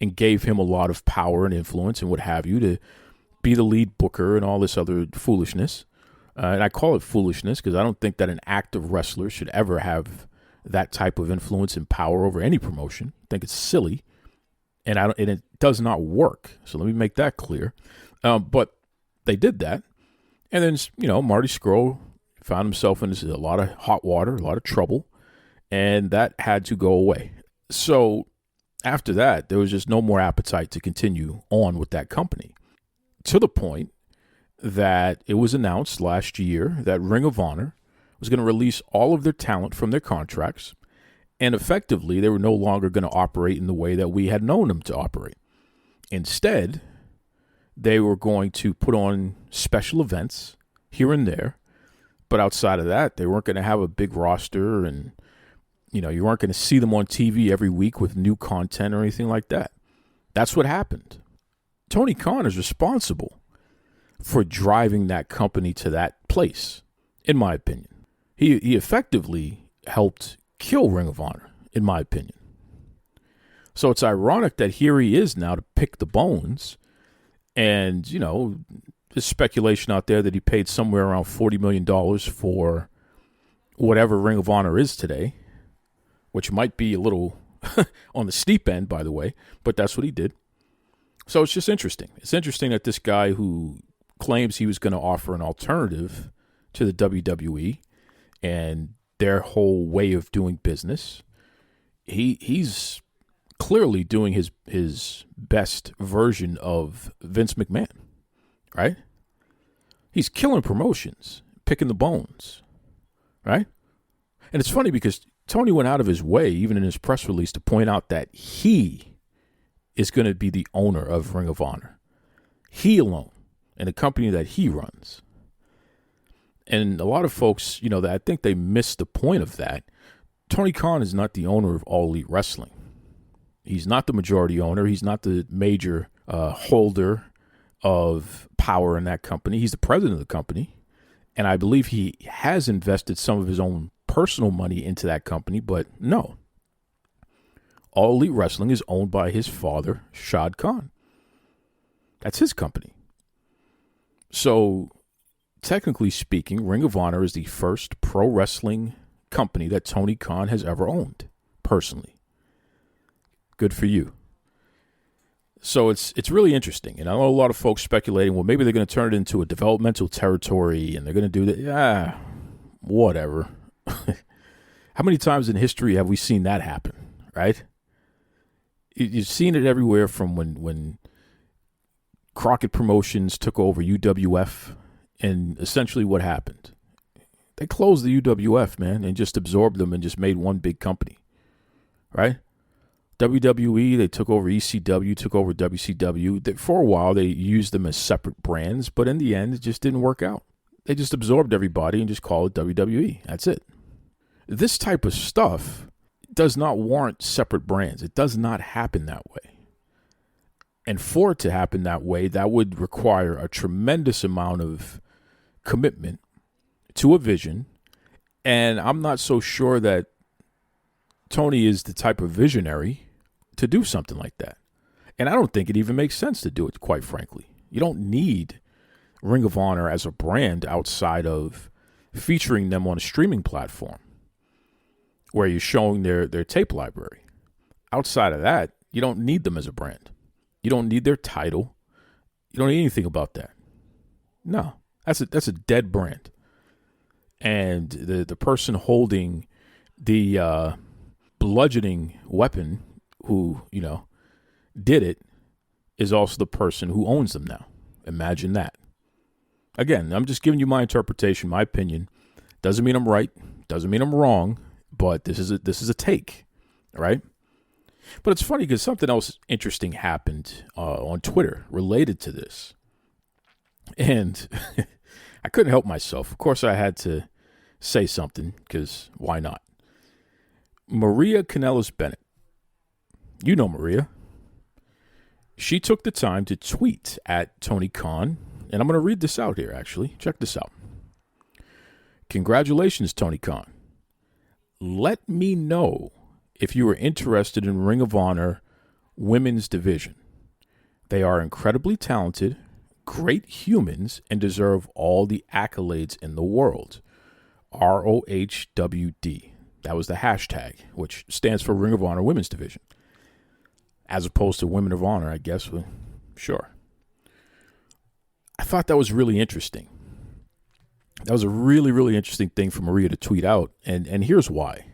and gave him a lot of power and influence and what have you to be the lead booker and all this other foolishness. And I call it foolishness because I don't think that an active wrestler should ever have that type of influence and power over any promotion. I think it's silly, and it does not work. So let me make that clear. But they did that, and then Marty Scurll found himself in a lot of hot water, a lot of trouble, and that had to go away. So after that, there was just no more appetite to continue on with that company, to the point that it was announced last year that Ring of Honor was going to release all of their talent from their contracts, and effectively they were no longer going to operate in the way that we had known them to operate. Instead, they were going to put on special events here and there, but outside of that, they weren't going to have a big roster, and you weren't going to see them on TV every week with new content or anything like that. That's what happened. Tony Khan is responsible for driving that company to that place, in my opinion. He effectively helped kill Ring of Honor, in my opinion. So it's ironic that here he is now to pick the bones. And, there's speculation out there that he paid somewhere around $40 million for whatever Ring of Honor is today, which might be a little on the steep end, by the way, but that's what he did. So it's just interesting. It's interesting that this guy who claims he was going to offer an alternative to the WWE and their whole way of doing business, he's clearly doing his best version of Vince McMahon, right? He's killing promotions, picking the bones, right? And it's funny because Tony went out of his way, even in his press release, to point out that he is going to be the owner of Ring of Honor. He alone, and the company that he runs. And a lot of folks, that I think they missed the point of that. Tony Khan is not the owner of All Elite Wrestling. He's not the majority owner. He's not the major holder of power in that company. He's the president of the company. And I believe he has invested some of his own personal money into that company, but no. All Elite Wrestling is owned by his father, Shad Khan. That's his company. So, technically speaking, Ring of Honor is the first pro wrestling company that Tony Khan has ever owned, personally. Good for you. So it's really interesting. And I know a lot of folks speculating, well, maybe they're going to turn it into a developmental territory and they're going to do that. Yeah, whatever. How many times in history have we seen that happen, right? You've seen it everywhere, from when Crockett Promotions took over UWF, and essentially what happened? They closed the UWF, man, and just absorbed them and just made one big company, right? WWE, they took over ECW, took over WCW. For a while, they used them as separate brands, but in the end, it just didn't work out. They just absorbed everybody and just called it WWE. That's it. This type of stuff does not warrant separate brands. It does not happen that way. And for it to happen that way, that would require a tremendous amount of commitment to a vision. And I'm not so sure that Tony is the type of visionary to do something like that. And I don't think it even makes sense to do it, quite frankly. You don't need Ring of Honor as a brand outside of featuring them on a streaming platform where you're showing their tape library. Outside of that, you don't need them as a brand. You don't need their title. You don't need anything about that. No, that's a dead brand. And the person holding the bludgeoning weapon who, did it is also the person who owns them now. Imagine that. Again, I'm just giving you my interpretation, my opinion. Doesn't mean I'm right. Doesn't mean I'm wrong. But this is a take, right? But it's funny because something else interesting happened on Twitter related to this. And I couldn't help myself. Of course, I had to say something because why not? Maria Kanellis-Bennett. You know Maria. She took the time to tweet at Tony Khan. And I'm going to read this out here, actually. Check this out. Congratulations, Tony Khan. Let me know if you are interested in Ring of Honor Women's Division. They are incredibly talented, great humans, and deserve all the accolades in the world. ROHWD. That was the hashtag, which stands for Ring of Honor Women's Division. As opposed to Women of Honor, I guess. Well, sure. I thought that was really interesting. That was a really, really interesting thing for Maria to tweet out, and here's why.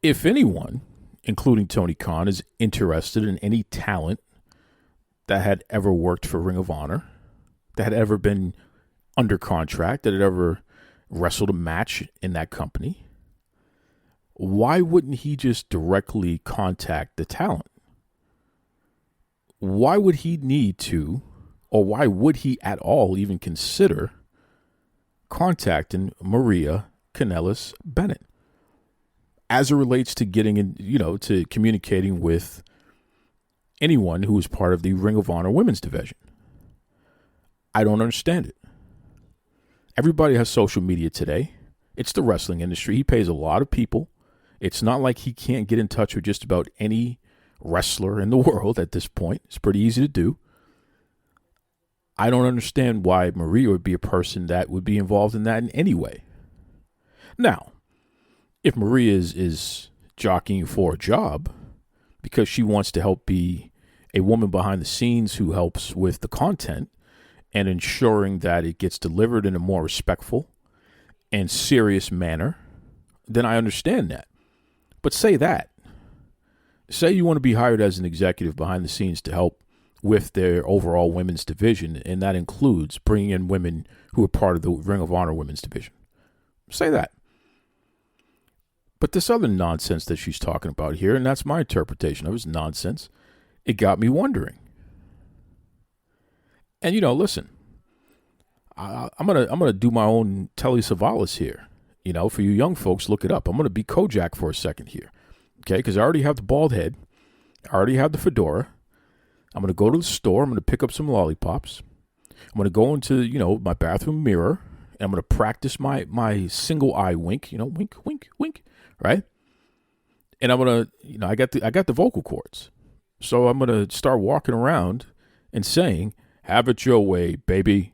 If anyone, including Tony Khan, is interested in any talent that had ever worked for Ring of Honor, that had ever been under contract, that had ever wrestled a match in that company, why wouldn't he just directly contact the talent? Why would he need to, or why would he at all even consider contacting Maria Kanellis-Bennett as it relates to getting in, to communicating with anyone who is part of the Ring of Honor women's division? I don't understand it. Everybody has social media today. It's the wrestling industry. He pays a lot of people. It's not like he can't get in touch with just about any wrestler in the world at this point. It's pretty easy to do. I don't understand why Maria would be a person that would be involved in that in any way. Now, if Maria is jockeying for a job because she wants to help be a woman behind the scenes who helps with the content and ensuring that it gets delivered in a more respectful and serious manner, then I understand that. But say that. Say you want to be hired as an executive behind the scenes to help with their overall women's division, and that includes bringing in women who are part of the Ring of Honor women's division. Say that. But this other nonsense that she's talking about here, and that's my interpretation of it, is nonsense. It got me wondering. And listen, I'm gonna do my own Telly Savalas here. For you young folks, look it up. I'm gonna be Kojak for a second here, okay? Because I already have the bald head, I already have the fedora. I'm gonna go to the store. I'm gonna pick up some lollipops. I'm gonna go into my bathroom mirror, and I'm gonna practice my single eye wink. Wink, wink, wink, right? And I'm gonna I got the vocal cords, so I'm gonna start walking around and saying, "Have it your way, baby."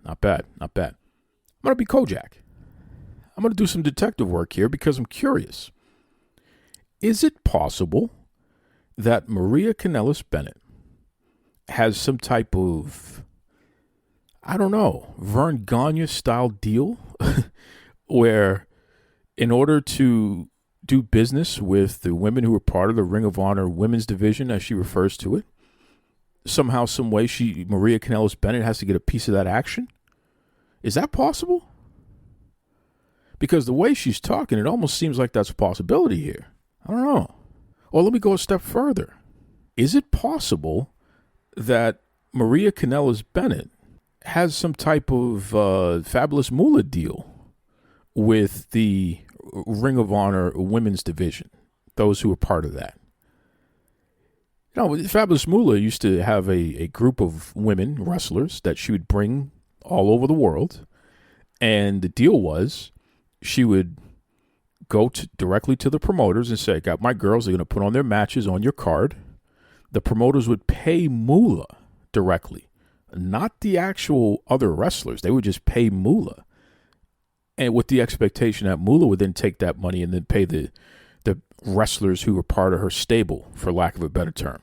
Not bad, not bad. I'm going to be Kojak. I'm going to do some detective work here because I'm curious. Is it possible that Maria Kanellis-Bennett has some type of, Vern Gagne-style deal where in order to do business with the women who are part of the Ring of Honor women's division, as she refers to it, somehow, some way, Maria Kanellis-Bennett has to get a piece of that action? Is that possible? Because the way she's talking, it almost seems like that's a possibility here. I don't know. Or let me go a step further. Is it possible that Maria Kanellis-Bennett has some type of Fabulous Moolah deal with the Ring of Honor women's division, those who are part of that? Fabulous Moolah used to have a group of women wrestlers that she would bring all over the world. And the deal was she would go directly to the promoters and say, "I got my girls. They're going to put on their matches on your card." The promoters would pay Moolah directly, not the actual other wrestlers. They would just pay Moolah. And with the expectation that Moolah would then take that money and then pay the wrestlers who were part of her stable, for lack of a better term.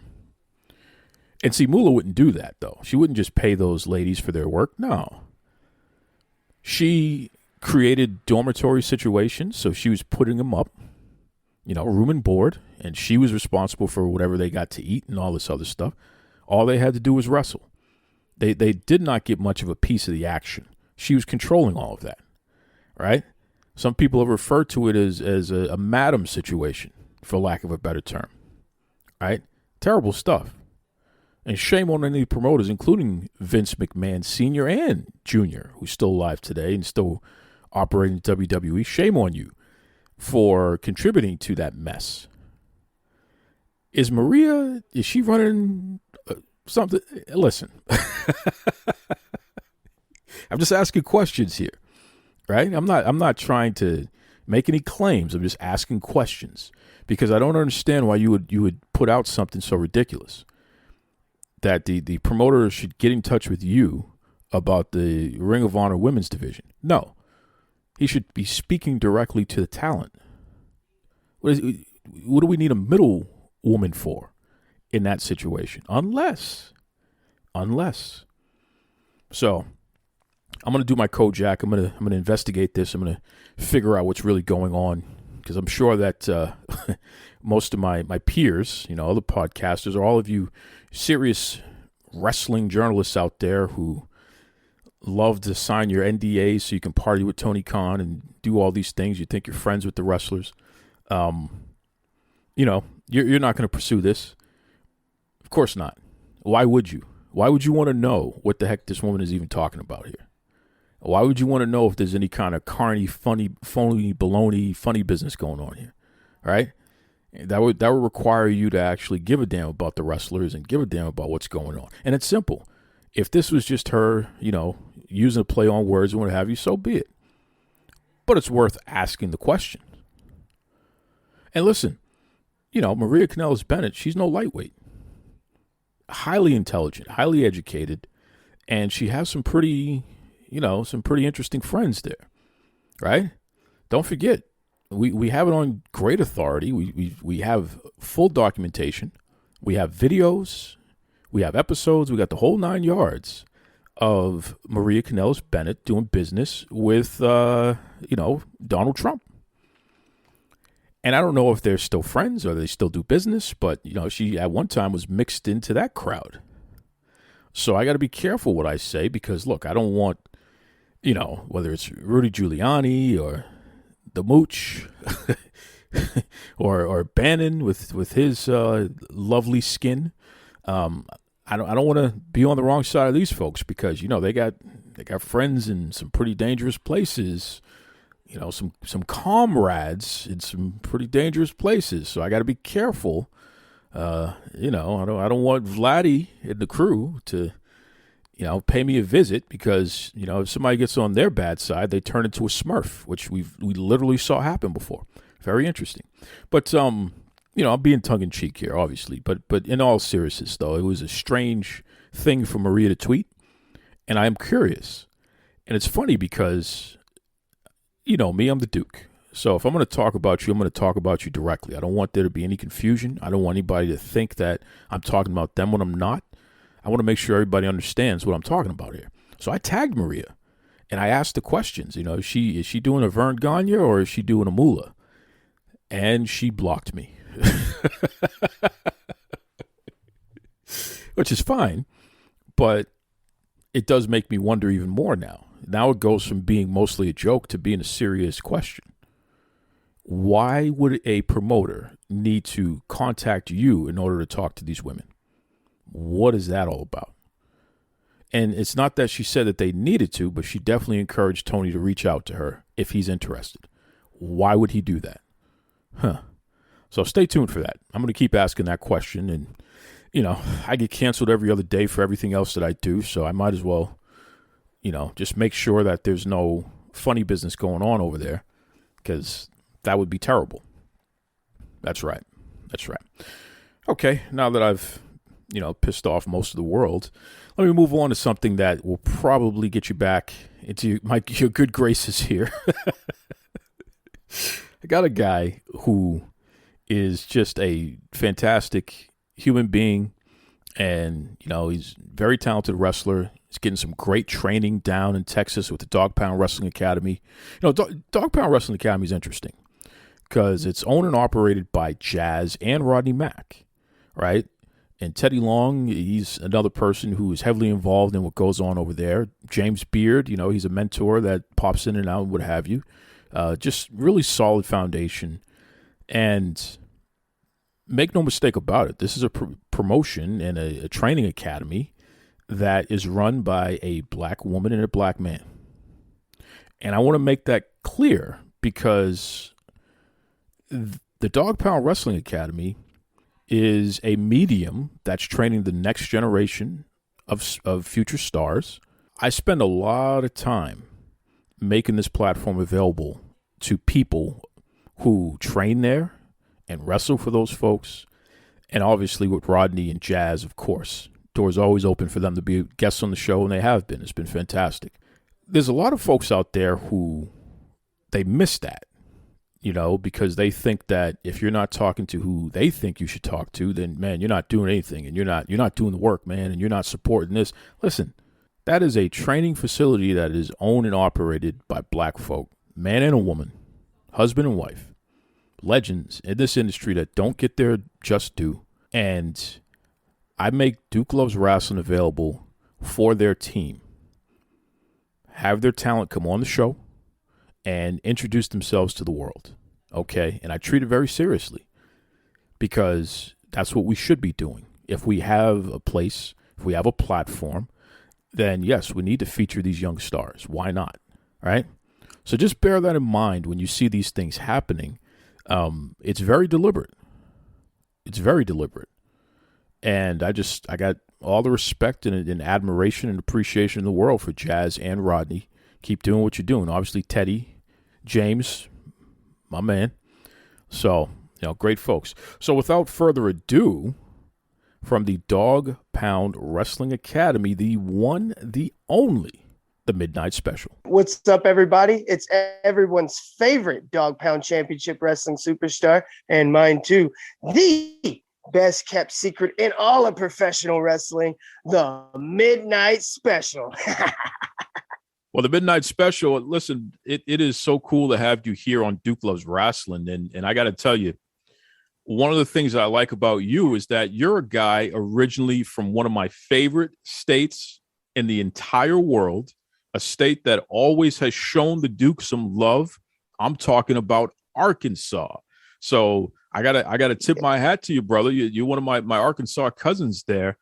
And see, Moolah wouldn't do that, though. She wouldn't just pay those ladies for their work. No. She created dormitory situations, so she was putting them up, room and board, and she was responsible for whatever they got to eat and all this other stuff. All they had to do was wrestle. They did not get much of a piece of the action. She was controlling all of that, right? Some people have referred to it as a madam situation, for lack of a better term, right? Terrible stuff. And shame on any promoters, including Vince McMahon Sr. and Jr., who's still alive today and still operating WWE. Shame on you for contributing to that mess. Is she running something? Listen, I'm just asking questions here, right? I'm not trying to make any claims. I'm just asking questions because I don't understand why you would put out something so ridiculous. That the promoter should get in touch with you about the Ring of Honor women's division. No. He should be speaking directly to the talent. What do we need a middle woman for in that situation? Unless. So, I'm going to do my Kojak. I'm going to investigate this. I'm going to figure out what's really going on. Because I'm sure that most of my peers, other podcasters, or all of you serious wrestling journalists out there who love to sign your NDA so you can party with Tony Khan and do all these things. You think you're friends with the wrestlers. You're not going to pursue this. Of course not. Why would you? Why would you want to know what the heck this woman is even talking about here? Why would you want to know if there's any kind of carny, funny, phony, baloney, funny business going on here? Right? That would require you to actually give a damn about the wrestlers and give a damn about what's going on. And it's simple. If this was just her, using a play on words and what have you, so be it. But it's worth asking the question. And listen, Maria Kanellis-Bennett, she's no lightweight. Highly intelligent, highly educated, and she has some pretty interesting friends there, right? Don't forget, we have it on great authority. We have full documentation. We have videos. We have episodes. We got the whole 9 yards of Maria Kanellis-Bennett doing business with, Donald Trump. And I don't know if they're still friends or they still do business, but, she at one time was mixed into that crowd. So I got to be careful what I say because, look, I don't want, whether it's Rudy Giuliani or the Mooch or Bannon with his lovely skin. I don't want to be on the wrong side of these folks because, they got friends in some pretty dangerous places. Some comrades in some pretty dangerous places. So I got to be careful. I don't want Vladdy and the crew to, pay me a visit because, if somebody gets on their bad side, they turn into a Smurf, which we literally saw happen before. Very interesting. But, I'm being tongue in cheek here, obviously. But in all seriousness, though, it was a strange thing for Maria to tweet. And I am curious. And it's funny because, me, I'm the Duke. So if I'm going to talk about you, I'm going to talk about you directly. I don't want there to be any confusion. I don't want anybody to think that I'm talking about them when I'm not. I want to make sure everybody understands what I'm talking about here. So I tagged Maria, and I asked the questions. Is she doing a Vern Gagne or is she doing a Moolah? And she blocked me, which is fine, but it does make me wonder even more now. Now it goes from being mostly a joke to being a serious question. Why would a promoter need to contact you in order to talk to these women? What is that all about? And it's not that she said that they needed to, but she definitely encouraged Tony to reach out to her if he's interested. Why would he do that? So stay tuned for that. I'm going to keep asking that question. And, I get canceled every other day for everything else that I do. So I might as well, just make sure that there's no funny business going on over there because that would be terrible. That's right. Okay, now that I've, pissed off most of the world, let me move on to something that will probably get you back into your good graces here. I got a guy who is just a fantastic human being, and, he's a very talented wrestler. He's getting some great training down in Texas with the Dog Pound Wrestling Academy. Dog Pound Wrestling Academy is interesting because it's owned and operated by Jazz and Rodney Mack, right? And Teddy Long, he's another person who is heavily involved in what goes on over there. James Beard, he's a mentor that pops in and out and what have you. Just really solid foundation. And make no mistake about it, this is a promotion and a training academy that is run by a black woman and a black man. And I want to make that clear because the Dog Pound Wrestling Academy is a medium that's training the next generation of future stars. I spend a lot of time making this platform available to people who train there and wrestle for those folks. And obviously with Rodney and Jazz, of course, doors always open for them to be guests on the show, and they have been. It's been fantastic. There's a lot of folks out there who they miss that, because they think that if you're not talking to who they think you should talk to, then, man, you're not doing anything, and you're not doing the work, man, and you're not supporting this. Listen, that is a training facility that is owned and operated by black folk, man and a woman, husband and wife, legends in this industry that don't get their just due. And I make Duke Loves Wrestling available for their team. Have their talent come on the show and introduce themselves to the world. Okay? And I treat it very seriously because that's what we should be doing. If we have a place, if we have a platform, then yes, we need to feature these young stars. Why not? Right? So just bear that in mind when you see these things happening. It's very deliberate. It's very deliberate. And I got all the respect and admiration and appreciation in the world for Jazz and Rodney. Keep doing what you're doing. Obviously, Teddy, James, my man. So, great folks. So without further ado, from the Dog Pound Wrestling Academy, the one, the only, the Midnight Special. What's up, everybody? It's everyone's favorite Dog Pound Championship Wrestling superstar, and mine too, the best kept secret in all of professional wrestling, the Midnight Special. Well, the Midnight Special, listen, it is so cool to have you here on Duke Loves Wrestling. And I got to tell you, one of the things I like about you is that you're a guy originally from one of my favorite states in the entire world, a state that always has shown the Duke some love. I'm talking about Arkansas. So I gotta tip my hat to you, brother. You're one of my Arkansas cousins there.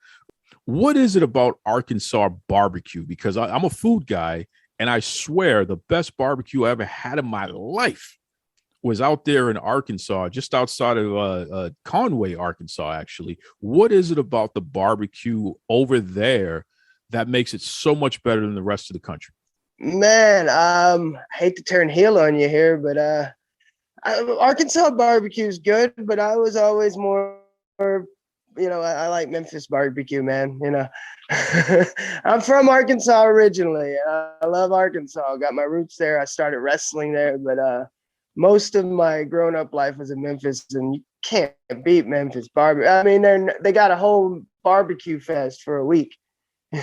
What is it about Arkansas barbecue? Because I'm a food guy, and I swear the best barbecue I ever had in my life was out there in Arkansas, just outside of Conway, Arkansas, actually. What is it about the barbecue over there that makes it so much better than the rest of the country? Man, I hate to turn heel on you here, but Arkansas barbecue is good, but I was always more, I like Memphis barbecue, man. I'm from Arkansas originally. I love Arkansas. I got my roots there. I started wrestling there, but most of my grown-up life was in Memphis, and you can't beat Memphis barbecue. I mean, they got a whole barbecue fest for a week.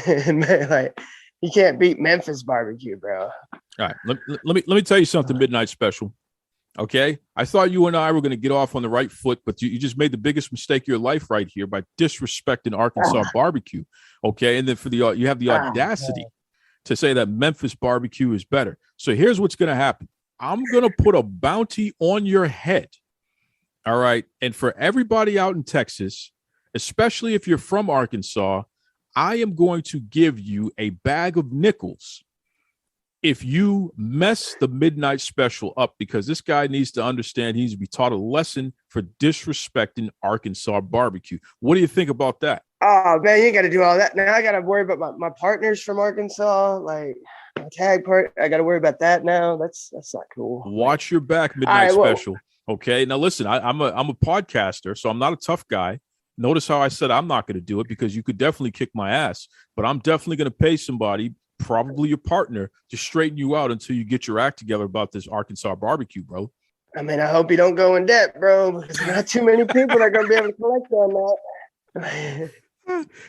And man, like, you can't beat Memphis barbecue, bro. All right, let me tell you something, Midnight Special. Okay, I thought you and I were going to get off on the right foot, but you just made the biggest mistake of your life right here by disrespecting Arkansas barbecue. Okay, and then you have the audacity to say that Memphis barbecue is better. So here's what's going to happen. I'm going to put a bounty on your head. All right, and for everybody out in Texas, especially if you're from Arkansas, I am going to give you a bag of nickels if you mess the Midnight Special up, because this guy needs to understand he needs to be taught a lesson for disrespecting Arkansas barbecue. What do you think about that? Oh, man, you ain't got to do all that. Now I got to worry about my partners from Arkansas, like my tag part. I got to worry about that now. That's not cool. Watch your back, Midnight Special. Okay, now listen, I'm a podcaster, so I'm not a tough guy. Notice how I said I'm not going to do it, because you could definitely kick my ass, but I'm definitely going to pay somebody, probably your partner, to straighten you out until you get your act together about this Arkansas barbecue, bro. I mean, I hope you don't go in debt, bro, because not too many people are going to be able to collect on that.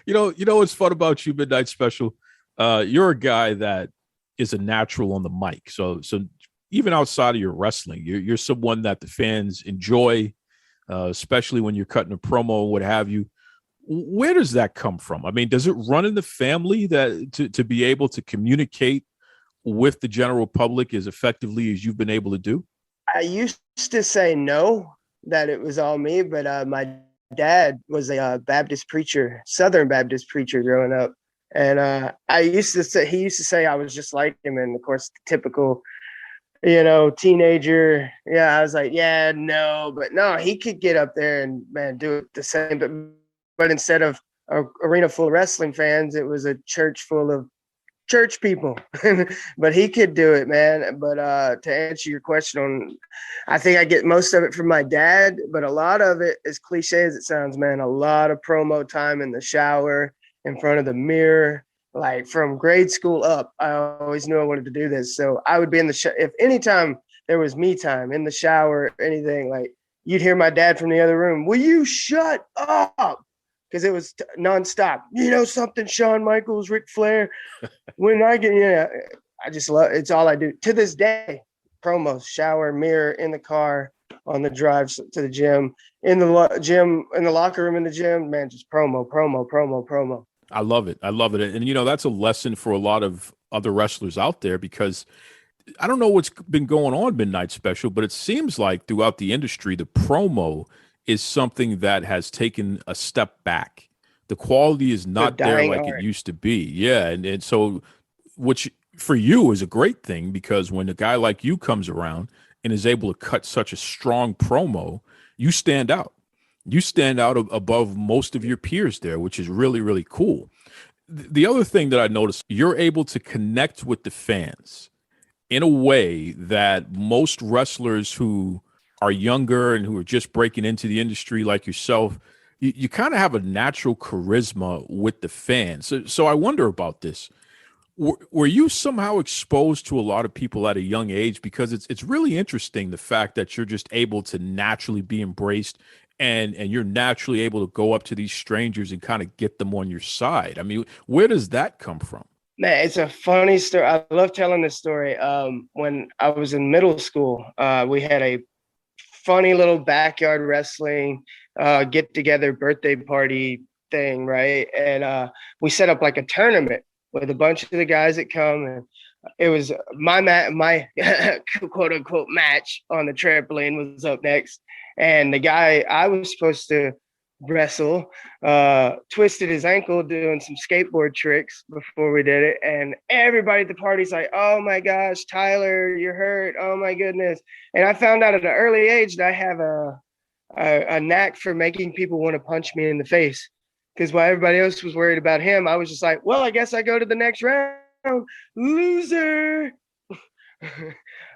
You know what's fun about you, Midnight Special? You're a guy that is a natural on the mic. So even outside of your wrestling, you're someone that the fans enjoy, especially when you're cutting a promo or what have you. Where does that come from? I mean, does it run in the family that to be able to communicate with the general public as effectively as you've been able to do? I used to say no, that it was all me, but my dad was a Baptist preacher, Southern Baptist preacher growing up. And he used to say I was just like him. And of course, typical, teenager. Yeah, I was like, yeah, no, but no, he could get up there and, man, do it the same. But instead of an arena full of wrestling fans, it was a church full of church people. But he could do it, man. But to answer your question, I think I get most of it from my dad, but a lot of it, as cliche as it sounds, man, a lot of promo time in the shower, in front of the mirror. Like from grade school up, I always knew I wanted to do this. So I would be in the if anytime there was me time in the shower, anything, like you'd hear my dad from the other room, "Will you shut up?" Because it was nonstop. You know something, Shawn Michaels, Ric Flair. When I get, I just love, it's all I do to this day. Promos, shower, mirror, in the car. on the drives to the gym, in the gym, in the locker room, in the gym, man, just promo. I love it. And, that's a lesson for a lot of other wrestlers out there, because I don't know what's been going on Midnight Special, but it seems like throughout the industry, the promo is something that has taken a step back. The quality is not there like it used to be. Yeah. And so, which for you is a great thing, because when a guy like you comes around and is able to cut such a strong promo, you stand out. You stand out above most of your peers there, which is really, really cool. The other thing that I noticed, you're able to connect with the fans in a way that most wrestlers who are younger and who are just breaking into the industry like yourself, you kind of have a natural charisma with the fans. So I wonder about this. Were you somehow exposed to a lot of people at a young age? Because it's really interesting, the fact that you're just able to naturally be embraced, and you're naturally able to go up to these strangers and kind of get them on your side. I mean, where does that come from? Man, it's a funny story. I love telling this story. When I was in middle school, we had a funny little backyard wrestling get-together birthday party thing, right? And we set up like a tournament with a bunch of the guys that come, and it was my quote unquote match on the trampoline was up next, and the guy I was supposed to wrestle twisted his ankle doing some skateboard tricks before we did it, and everybody at the party's like, "Oh my gosh, Tyler, you're hurt! Oh my goodness!" And I found out at an early age that I have a knack for making people want to punch me in the face. Because while everybody else was worried about him, I was just like, well, I guess I go to the next round. Loser.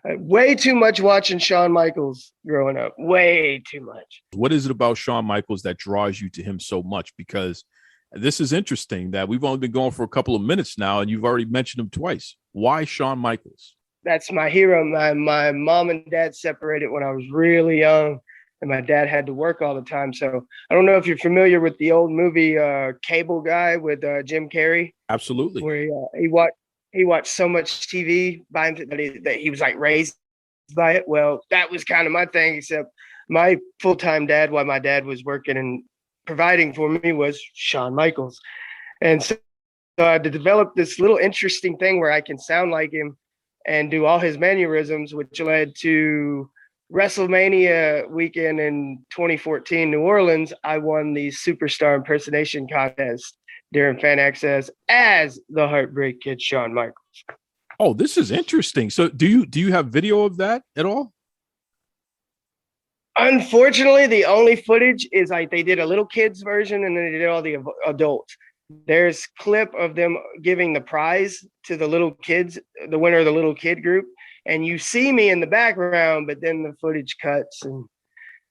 Way too much watching Shawn Michaels growing up. Way too much. What is it about Shawn Michaels that draws you to him so much? Because this is interesting that we've only been going for a couple of minutes now, and you've already mentioned him twice. Why Shawn Michaels? That's my hero. My mom and dad separated when I was really young, and my dad had to work all the time. So I don't know if you're familiar with the old movie Cable Guy with Jim Carrey. Absolutely. Where he watched so much TV by him that he was like raised by it. Well, that was kind of my thing, except my full-time dad, while my dad was working and providing for me, was Shawn Michaels. And so I had to develop this little interesting thing where I can sound like him and do all his mannerisms, which led to WrestleMania weekend in 2014, New Orleans. I won the Superstar Impersonation Contest during Fan Access as the Heartbreak Kid, Shawn Michaels. Oh, this is interesting. So do you have video of that at all? Unfortunately, the only footage is like they did a little kids version and then they did all the adults. There's clip of them giving the prize to the little kids, the winner of the little kid group. And you see me in the background, but then the footage cuts. And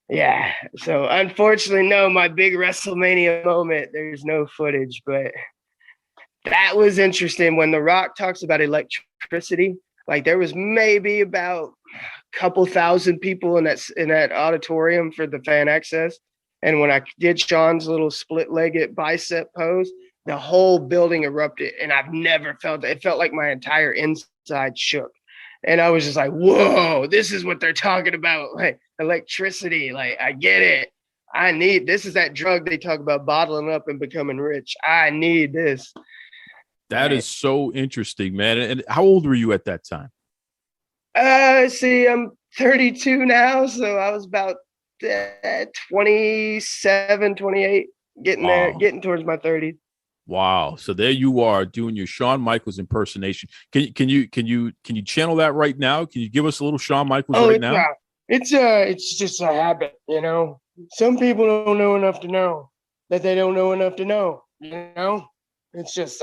yeah, so unfortunately, no, my big WrestleMania moment, there's no footage, but that was interesting. When The Rock talks about electricity, like there was maybe about a couple thousand people in that auditorium for the Fan Access. And when I did Shawn's little split-legged bicep pose, the whole building erupted. And I've never felt it. It felt like my entire inside shook. And I was just like, whoa, this is what they're talking about. Like electricity. Like, I get it. This is that drug they talk about, bottling up and becoming rich. I need this. That is so interesting, man. And how old were you at that time? See, I'm 32 now. So I was about 27, 28, getting there, getting towards my 30s. Wow. So there you are doing your Shawn Michaels impersonation. Can you channel that right now? Can you give us a little Shawn Michaels right now? It's just a habit, you know. Some people don't know enough to know that they don't know enough to know, you know. It's just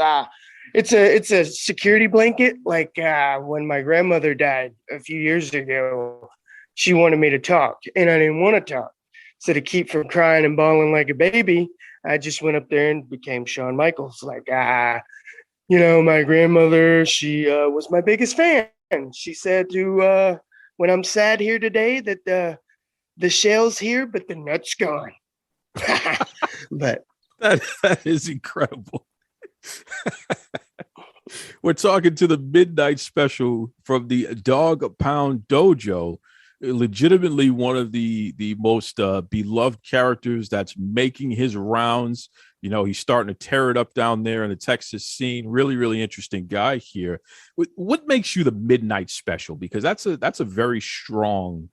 it's a security blanket. Like when my grandmother died a few years ago, she wanted me to talk and I didn't want to talk. So to keep from crying and bawling like a baby, I just went up there and became Shawn Michaels. Like, you know, my grandmother, she was my biggest fan. She said when I'm sad here today that the shell's here, but the nut's gone. But that is incredible. We're talking to the Midnight Special from the Dog Pound Dojo. legitimately one of the most beloved characters that's making his rounds. You know, he's starting to tear it up down there in the Texas scene. Really, really interesting guy here. What makes you the Midnight Special? Because that's a very strong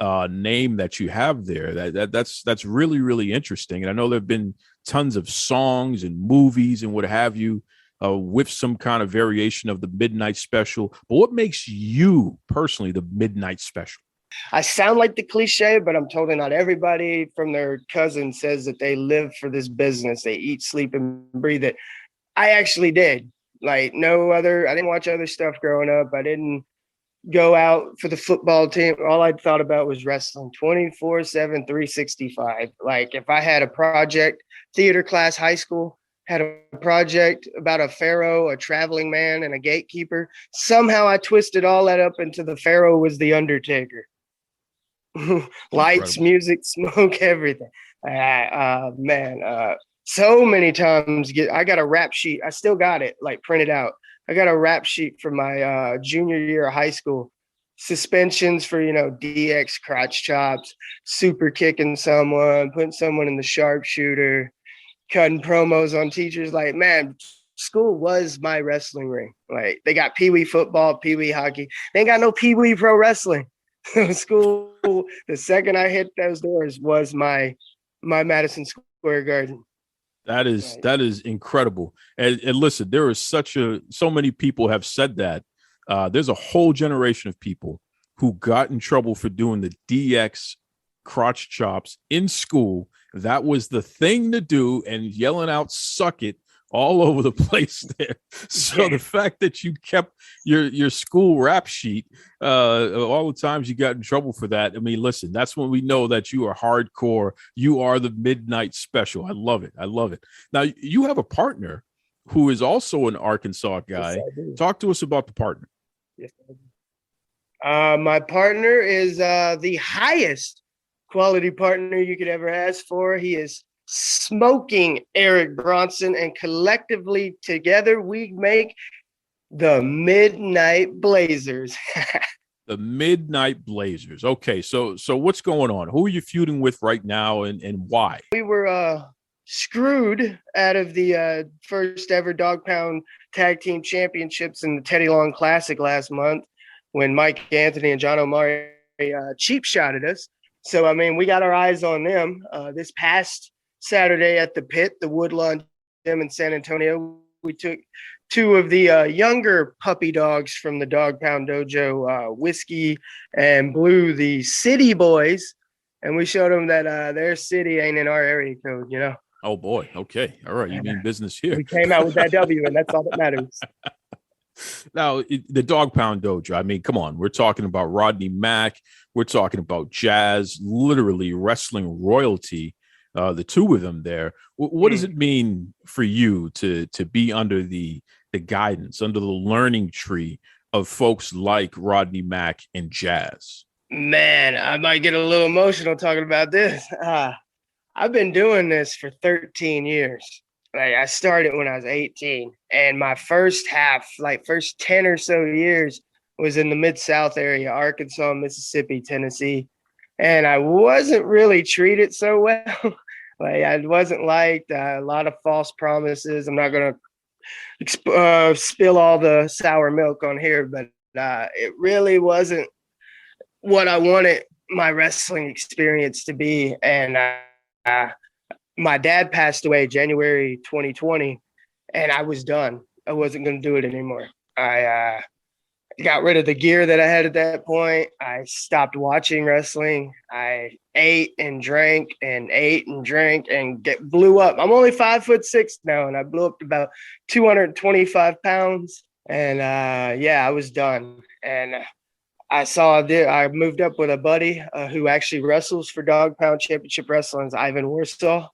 name that you have there. That's really, really interesting. And I know there have been tons of songs and movies and what have you with some kind of variation of the Midnight Special. But what makes you personally the Midnight Special? I sound like the cliche, but I'm told that not everybody from their cousin says that they live for this business. They eat, sleep, and breathe it. I actually did. Like I didn't watch other stuff growing up. I didn't go out for the football team. All I thought about was wrestling 24/7, 365. Like if I had a project, theater class, high school, had a project about a pharaoh, a traveling man, and a gatekeeper. Somehow I twisted all that up into the pharaoh was the Undertaker. Lights, music, smoke, everything. So many times I got a rap sheet. I still got it like printed out. I got a rap sheet from my junior year of high school. Suspensions for, DX crotch chops, super kicking someone, putting someone in the sharpshooter, cutting promos on teachers. Like, man, school was my wrestling ring. Like they got pee-wee football, pee-wee hockey. They ain't got no pee-wee pro wrestling. School, the second I hit those doors was my Madison Square Garden. That is incredible. And listen, there is so many people have said that. There's a whole generation of people who got in trouble for doing the DX crotch chops in school. That was the thing to do, and yelling out "suck it" all over the place there. So the fact that you kept your school rap sheet, all the times you got in trouble for that. I mean, listen, that's when we know that you are hardcore. You are the Midnight Special. I love it. I love it. Now you have a partner who is also an Arkansas guy. Yes, talk to us about the partner. Yes, my partner is the highest quality partner you could ever ask for. He is smoking Eric Bronson, and collectively together we make the Midnight Blazers. The Midnight Blazers. Okay, so what's going on? Who are you feuding with right now, and why? We were screwed out of the first ever Dog Pound Tag Team Championships in the Teddy Long Classic last month when Mike Anthony and John Omari cheap shotted us. So, I mean, we got our eyes on them. This past Saturday at the Pit, the Woodlawn Gym in San Antonio, we took two of the younger puppy dogs from the Dog Pound Dojo, Whiskey and Blue, the City Boys, and we showed them that their city ain't in our area code, Oh, boy. Okay. All right. You mean business here. We came out with that W, and that's all that matters. Now, the Dog Pound Dojo, I mean, come on. We're talking about Rodney Mack. We're talking about Jazz, literally wrestling royalty, the two of them there. What does it mean for you to be under the guidance, under the learning tree of folks like Rodney Mack and Jazz? Man, I might get a little emotional talking about this. I've been doing this for 13 years. Like I started when I was 18, and my first 10 or so years was in the Mid-South area, Arkansas, Mississippi, Tennessee. And I wasn't really treated so well. Like I wasn't liked, a lot of false promises. I'm not going to spill all the sour milk on here, but it really wasn't what I wanted my wrestling experience to be. And my dad passed away January 2020, and I was done. I wasn't going to do it anymore. I got rid of the gear that I had at that point. I stopped watching wrestling. I ate and drank and blew up. I'm only 5'6" now, and I blew up to about 225 pounds. And I was done. And I moved up with a buddy who actually wrestles for Dog Pound Championship Wrestling, Ivan Warsaw.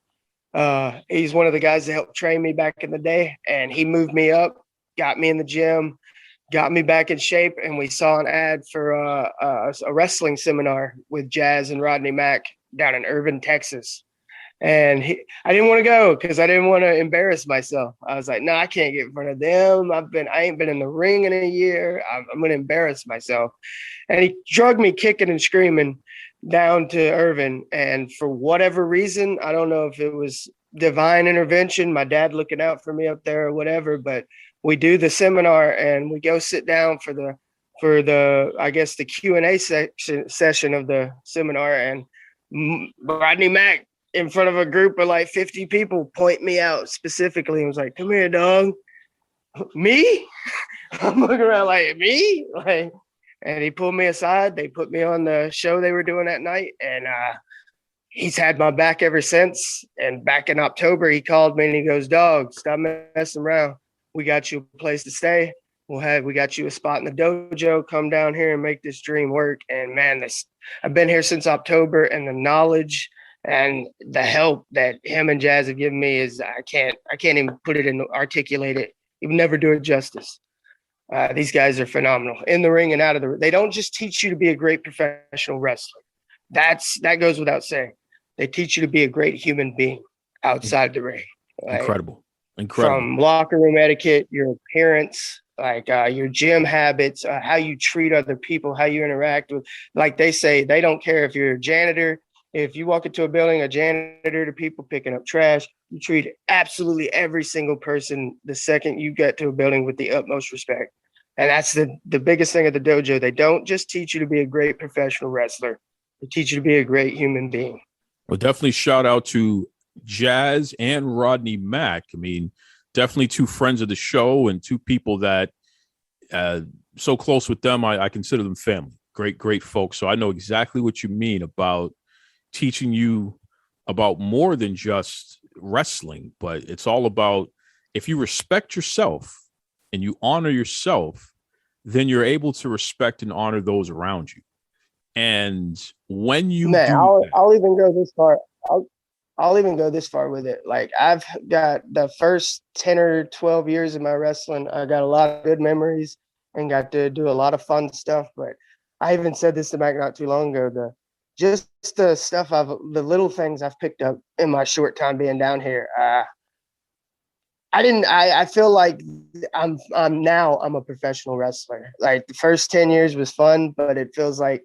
He's one of the guys that helped train me back in the day, and he moved me up, got me in the gym, got me back in shape, and we saw an ad for a wrestling seminar with Jazz and Rodney Mack down in Irving, Texas. And I didn't want to go because I didn't want to embarrass myself. I was like, no, I can't get in front of them. I ain't been in the ring in a year. I'm going to embarrass myself. And he drugged me kicking and screaming down to Irvin. And for whatever reason, I don't know if it was divine intervention, my dad looking out for me up there or whatever, but we do the seminar and we go sit down for the I guess the Q&A session of the seminar, and Rodney Mack in front of a group of like 50 people point me out specifically and was like, come here, dog. Me? I'm looking around like, me? Like, and he pulled me aside. They put me on the show they were doing that night, and he's had my back ever since. And back in October, he called me and he goes, dog, stop messing around. We got you a place to stay. We got you a spot in the dojo. Come down here and make this dream work. And man, I've been here since October, and the knowledge and the help that him and Jazz have given me is I can't even put it in, articulate it. You would never do it justice. These guys are phenomenal in the ring and out of the ring. They don't just teach you to be a great professional wrestler. That goes without saying. They teach you to be a great human being outside the ring. Like, Incredible. From locker room etiquette, your appearance, like your gym habits, how you treat other people, how you interact with, like they say, they don't care if you're a janitor. If you walk into a building, a janitor to people picking up trash, you treat absolutely every single person the second you get to a building with the utmost respect. And that's the biggest thing at the dojo. They don't just teach you to be a great professional wrestler. They teach you to be a great human being. Well, definitely shout out to Jazz and Rodney Mack. I mean, definitely two friends of the show and two people that so close with them, I consider them family. Great folks. So I know exactly what you mean about teaching you about more than just wrestling, but it's all about, if you respect yourself and you honor yourself, then you're able to respect and honor those around you. And when you I'll even go this far. I'll even go this far with it. Like, I've got the first 10 or 12 years of my wrestling, I got a lot of good memories and got to do a lot of fun stuff. But I even said this to Mac not too long ago, the little things I've picked up in my short time being down here. I feel like I'm a professional wrestler. Like, the first 10 years was fun, but it feels like,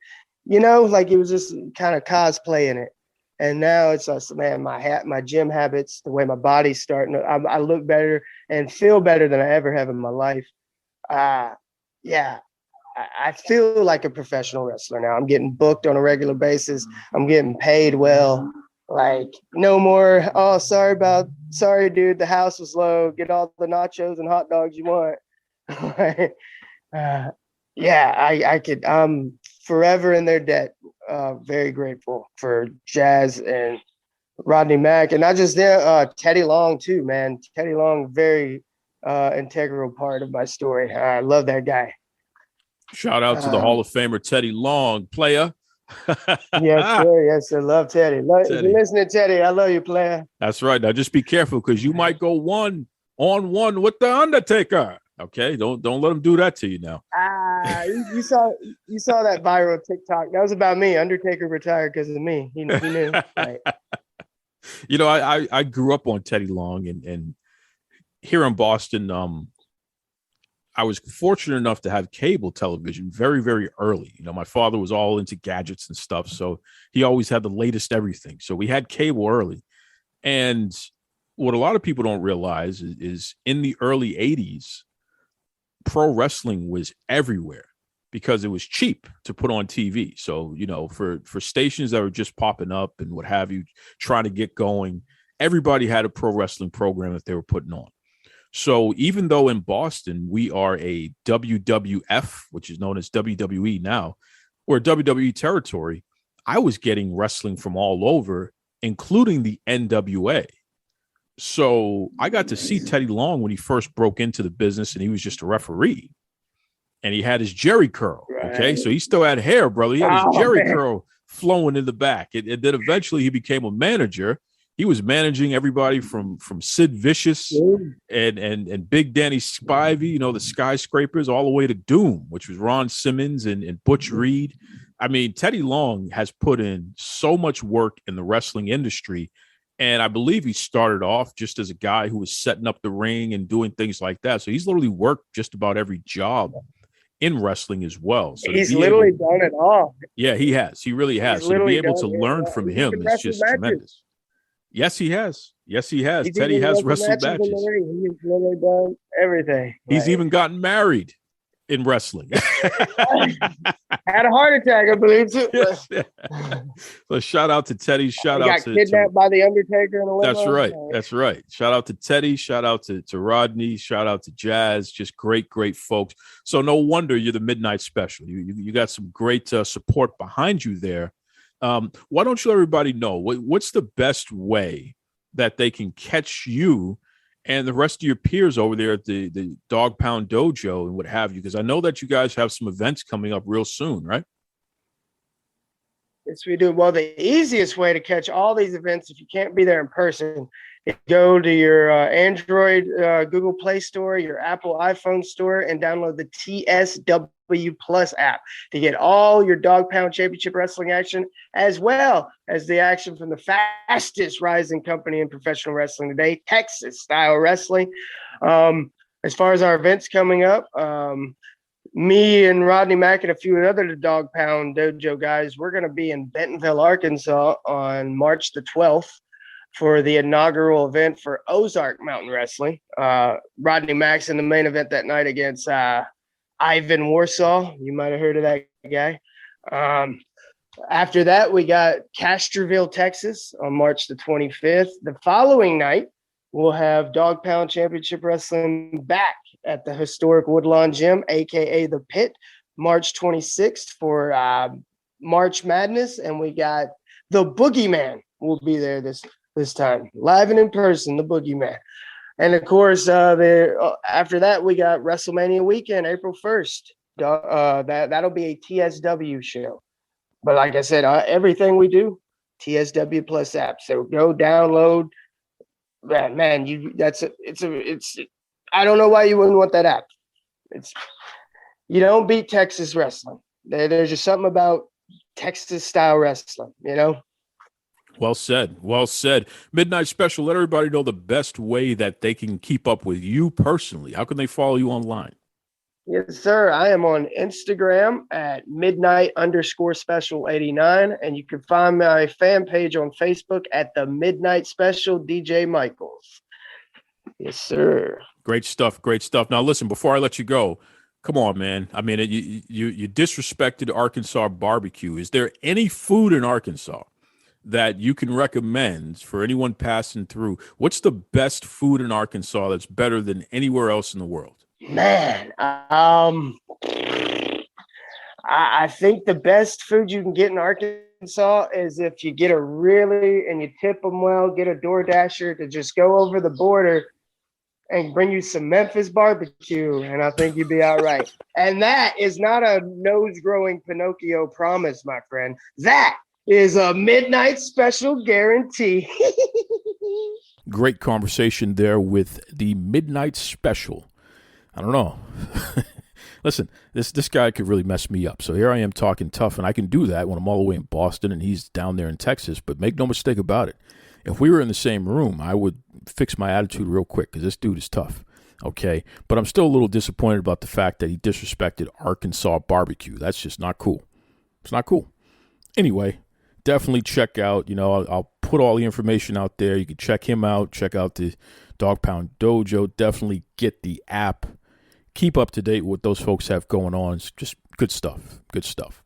like it was just kind of cosplaying it. And now it's just, man, my gym habits, the way my body's starting, I look better and feel better than I ever have in my life. I feel like a professional wrestler now. I'm getting booked on a regular basis. I'm getting paid well. Like, no more, sorry, dude, the house was low. Get all the nachos and hot dogs you want. I'm forever in their debt. Very grateful for Jazz and Rodney Mack, and not just them, Teddy Long too, man. Teddy Long, very integral part of my story. I love that guy. Shout out to the Hall of Famer Teddy Long, player. Yes, sir. Love Teddy. If you're listening, Teddy, I love you, player. That's right. Now just be careful, because you might go 1-on-1 with the Undertaker. Okay, don't let him do that to you now. You saw that viral TikTok. That was about me. Undertaker retired because of me. He knew. Right. I grew up on Teddy Long, and here in Boston, I was fortunate enough to have cable television very, very early. My father was all into gadgets and stuff, so he always had the latest everything. So we had cable early. And what a lot of people don't realize is in the early 80s, pro wrestling was everywhere because it was cheap to put on TV. So, for stations that were just popping up and what have you, trying to get going, everybody had a pro wrestling program that they were putting on. So even though in Boston, we are a WWF, which is known as WWE now, or WWE territory, I was getting wrestling from all over, including the NWA. So I got to see Teddy Long when he first broke into the business, and he was just a referee, and he had his Jerry curl. Okay. So he still had hair, brother. He had his Jerry curl flowing in the back. And then eventually he became a manager. He was managing everybody from Sid Vicious and Big Danny Spivey, the Skyscrapers, all the way to Doom, which was Ron Simmons and Butch Reed. I mean, Teddy Long has put in so much work in the wrestling industry, And I believe he started off just as a guy who was setting up the ring and doing things like that. So he's literally worked just about every job in wrestling as well. So he's literally done it all. Yeah, he has. He really has. So to be able to learn from him is just tremendous. Yes, he has. Yes, he has. Teddy has wrestled matches. He's literally done everything. He's even gotten married in wrestling. Had a heart attack, I believe, too. Yes. So shout out to Teddy. Shout out to kidnapped by the Undertaker in a limo. That's right. That's right. Shout out to Teddy. Shout out to Rodney. Shout out to Jazz. Just great folks. So no wonder you're the Midnight Special. You got some great support behind you there. Why don't you let everybody know what's the best way that they can catch you and the rest of your peers over there at the Dog Pound Dojo and what have you? Because I know that you guys have some events coming up real soon, right? Yes, we do. Well, the easiest way to catch all these events, if you can't be there in person, is go to your Android Google Play Store, your Apple iPhone store, and download the TSW Plus app to get all your Dog Pound Championship Wrestling action, as well as the action from the fastest rising company in professional wrestling today, Texas Style Wrestling. As far as our events coming up, me and Rodney Mack and a few other Dog Pound Dojo guys, we're going to be in Bentonville, Arkansas on March the 12th for the inaugural event for Ozark Mountain Wrestling. Rodney Mack's in the main event that night against Ivan Warsaw. You might have heard of that guy. After that, we got Castroville, Texas on March the 25th. The following night, we'll have Dog Pound Championship Wrestling back at the historic Woodlawn Gym, a.k.a. The Pit, March 26th for March Madness. And we got the Boogeyman will be there this time, live and in person, the Boogeyman. And of course, after that, we got WrestleMania weekend, April 1st. That'll be a TSW show. But like I said, everything we do, TSW Plus app. So go download. Man, I don't know why you wouldn't want that app. You don't beat Texas wrestling. There's just something about Texas style wrestling, you know. Well said. Well said. Midnight Special, let everybody know the best way that they can keep up with you personally. How can they follow you online? Yes, sir. I am on Instagram at midnight_special89. And you can find my fan page on Facebook at the Midnight Special DJ Michaels. Yes, sir. Great stuff. Great stuff. Now, listen, before I let you go, come on, man. I mean, you disrespected Arkansas barbecue. Is there any food in Arkansas that you can recommend for anyone passing through? What's the best food in Arkansas that's better than anywhere else in the world? Man, I think the best food you can get in Arkansas is if you get and you tip them well, get a DoorDasher to just go over the border and bring you some Memphis barbecue, and I think you'd be all right. And that is not a nose-growing Pinocchio promise, my friend. That is a Midnight Special guarantee. Great conversation there with the Midnight Special. I don't know. Listen, this guy could really mess me up. So here I am talking tough, and I can do that when I'm all the way in Boston and he's down there in Texas. But make no mistake about it. If we were in the same room, I would fix my attitude real quick because this dude is tough. Okay? But I'm still a little disappointed about the fact that he disrespected Arkansas barbecue. That's just not cool. It's not cool. Anyway, definitely check out, I'll put all the information out there. You can check him out. Check out the Dog Pound Dojo. Definitely get the app. Keep up to date with what those folks have going on. It's just good stuff. Good stuff.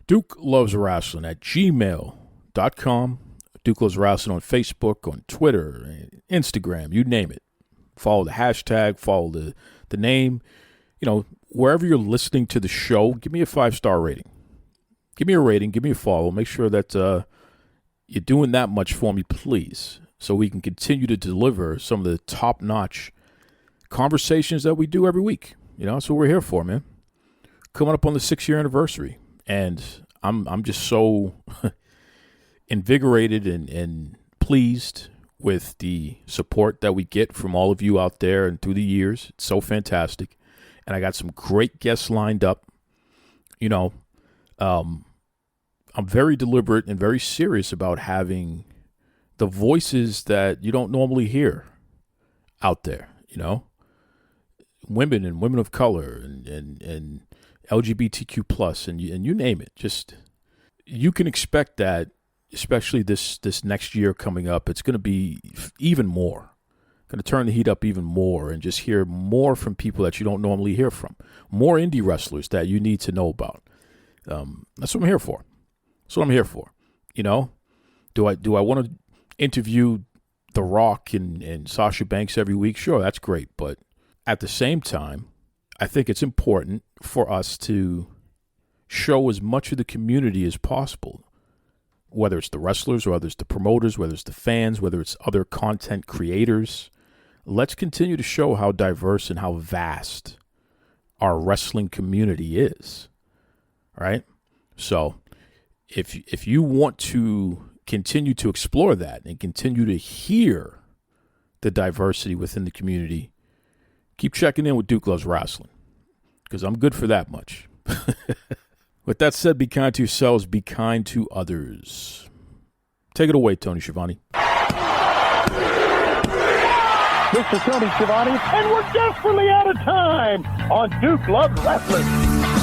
Duke Loves Rasslin at gmail.com. Duke Loves Rasslin on Facebook, on Twitter, Instagram, you name it. Follow the hashtag, follow the name. Wherever you're listening to the show, give me a 5-star rating. Give me a rating, give me a follow. Make sure that you're doing that much for me, please, so we can continue to deliver some of the top-notch conversations that we do every week. That's what we're here for, man. Coming up on the 6-year anniversary, and I'm just so invigorated and pleased with the support that we get from all of you out there and through the years. It's so fantastic. And I got some great guests lined up. I'm very deliberate and very serious about having the voices that you don't normally hear out there, women and women of color and LGBTQ plus and you name it. Just you can expect that, especially this next year coming up. It's going to be even more. Going to turn the heat up even more and just hear more from people that you don't normally hear from. More indie wrestlers that you need to know about. That's what I'm here for. That's what I'm here for. Do I want to interview The Rock and Sasha Banks every week? Sure, that's great. But at the same time, I think it's important for us to show as much of the community as possible, whether it's the wrestlers, or whether it's the promoters, whether it's the fans, whether it's other content creators. Let's continue to show how diverse and how vast our wrestling community is. All right? So if you want to continue to explore that and continue to hear the diversity within the community, keep checking in with Duke Loves Rasslin, because I'm good for that much. With that said, be kind to yourselves, be kind to others. Take it away, Tony Schiavone. This is Tony Schiavone, and we're desperately out of time on Duke Loves Wrestling.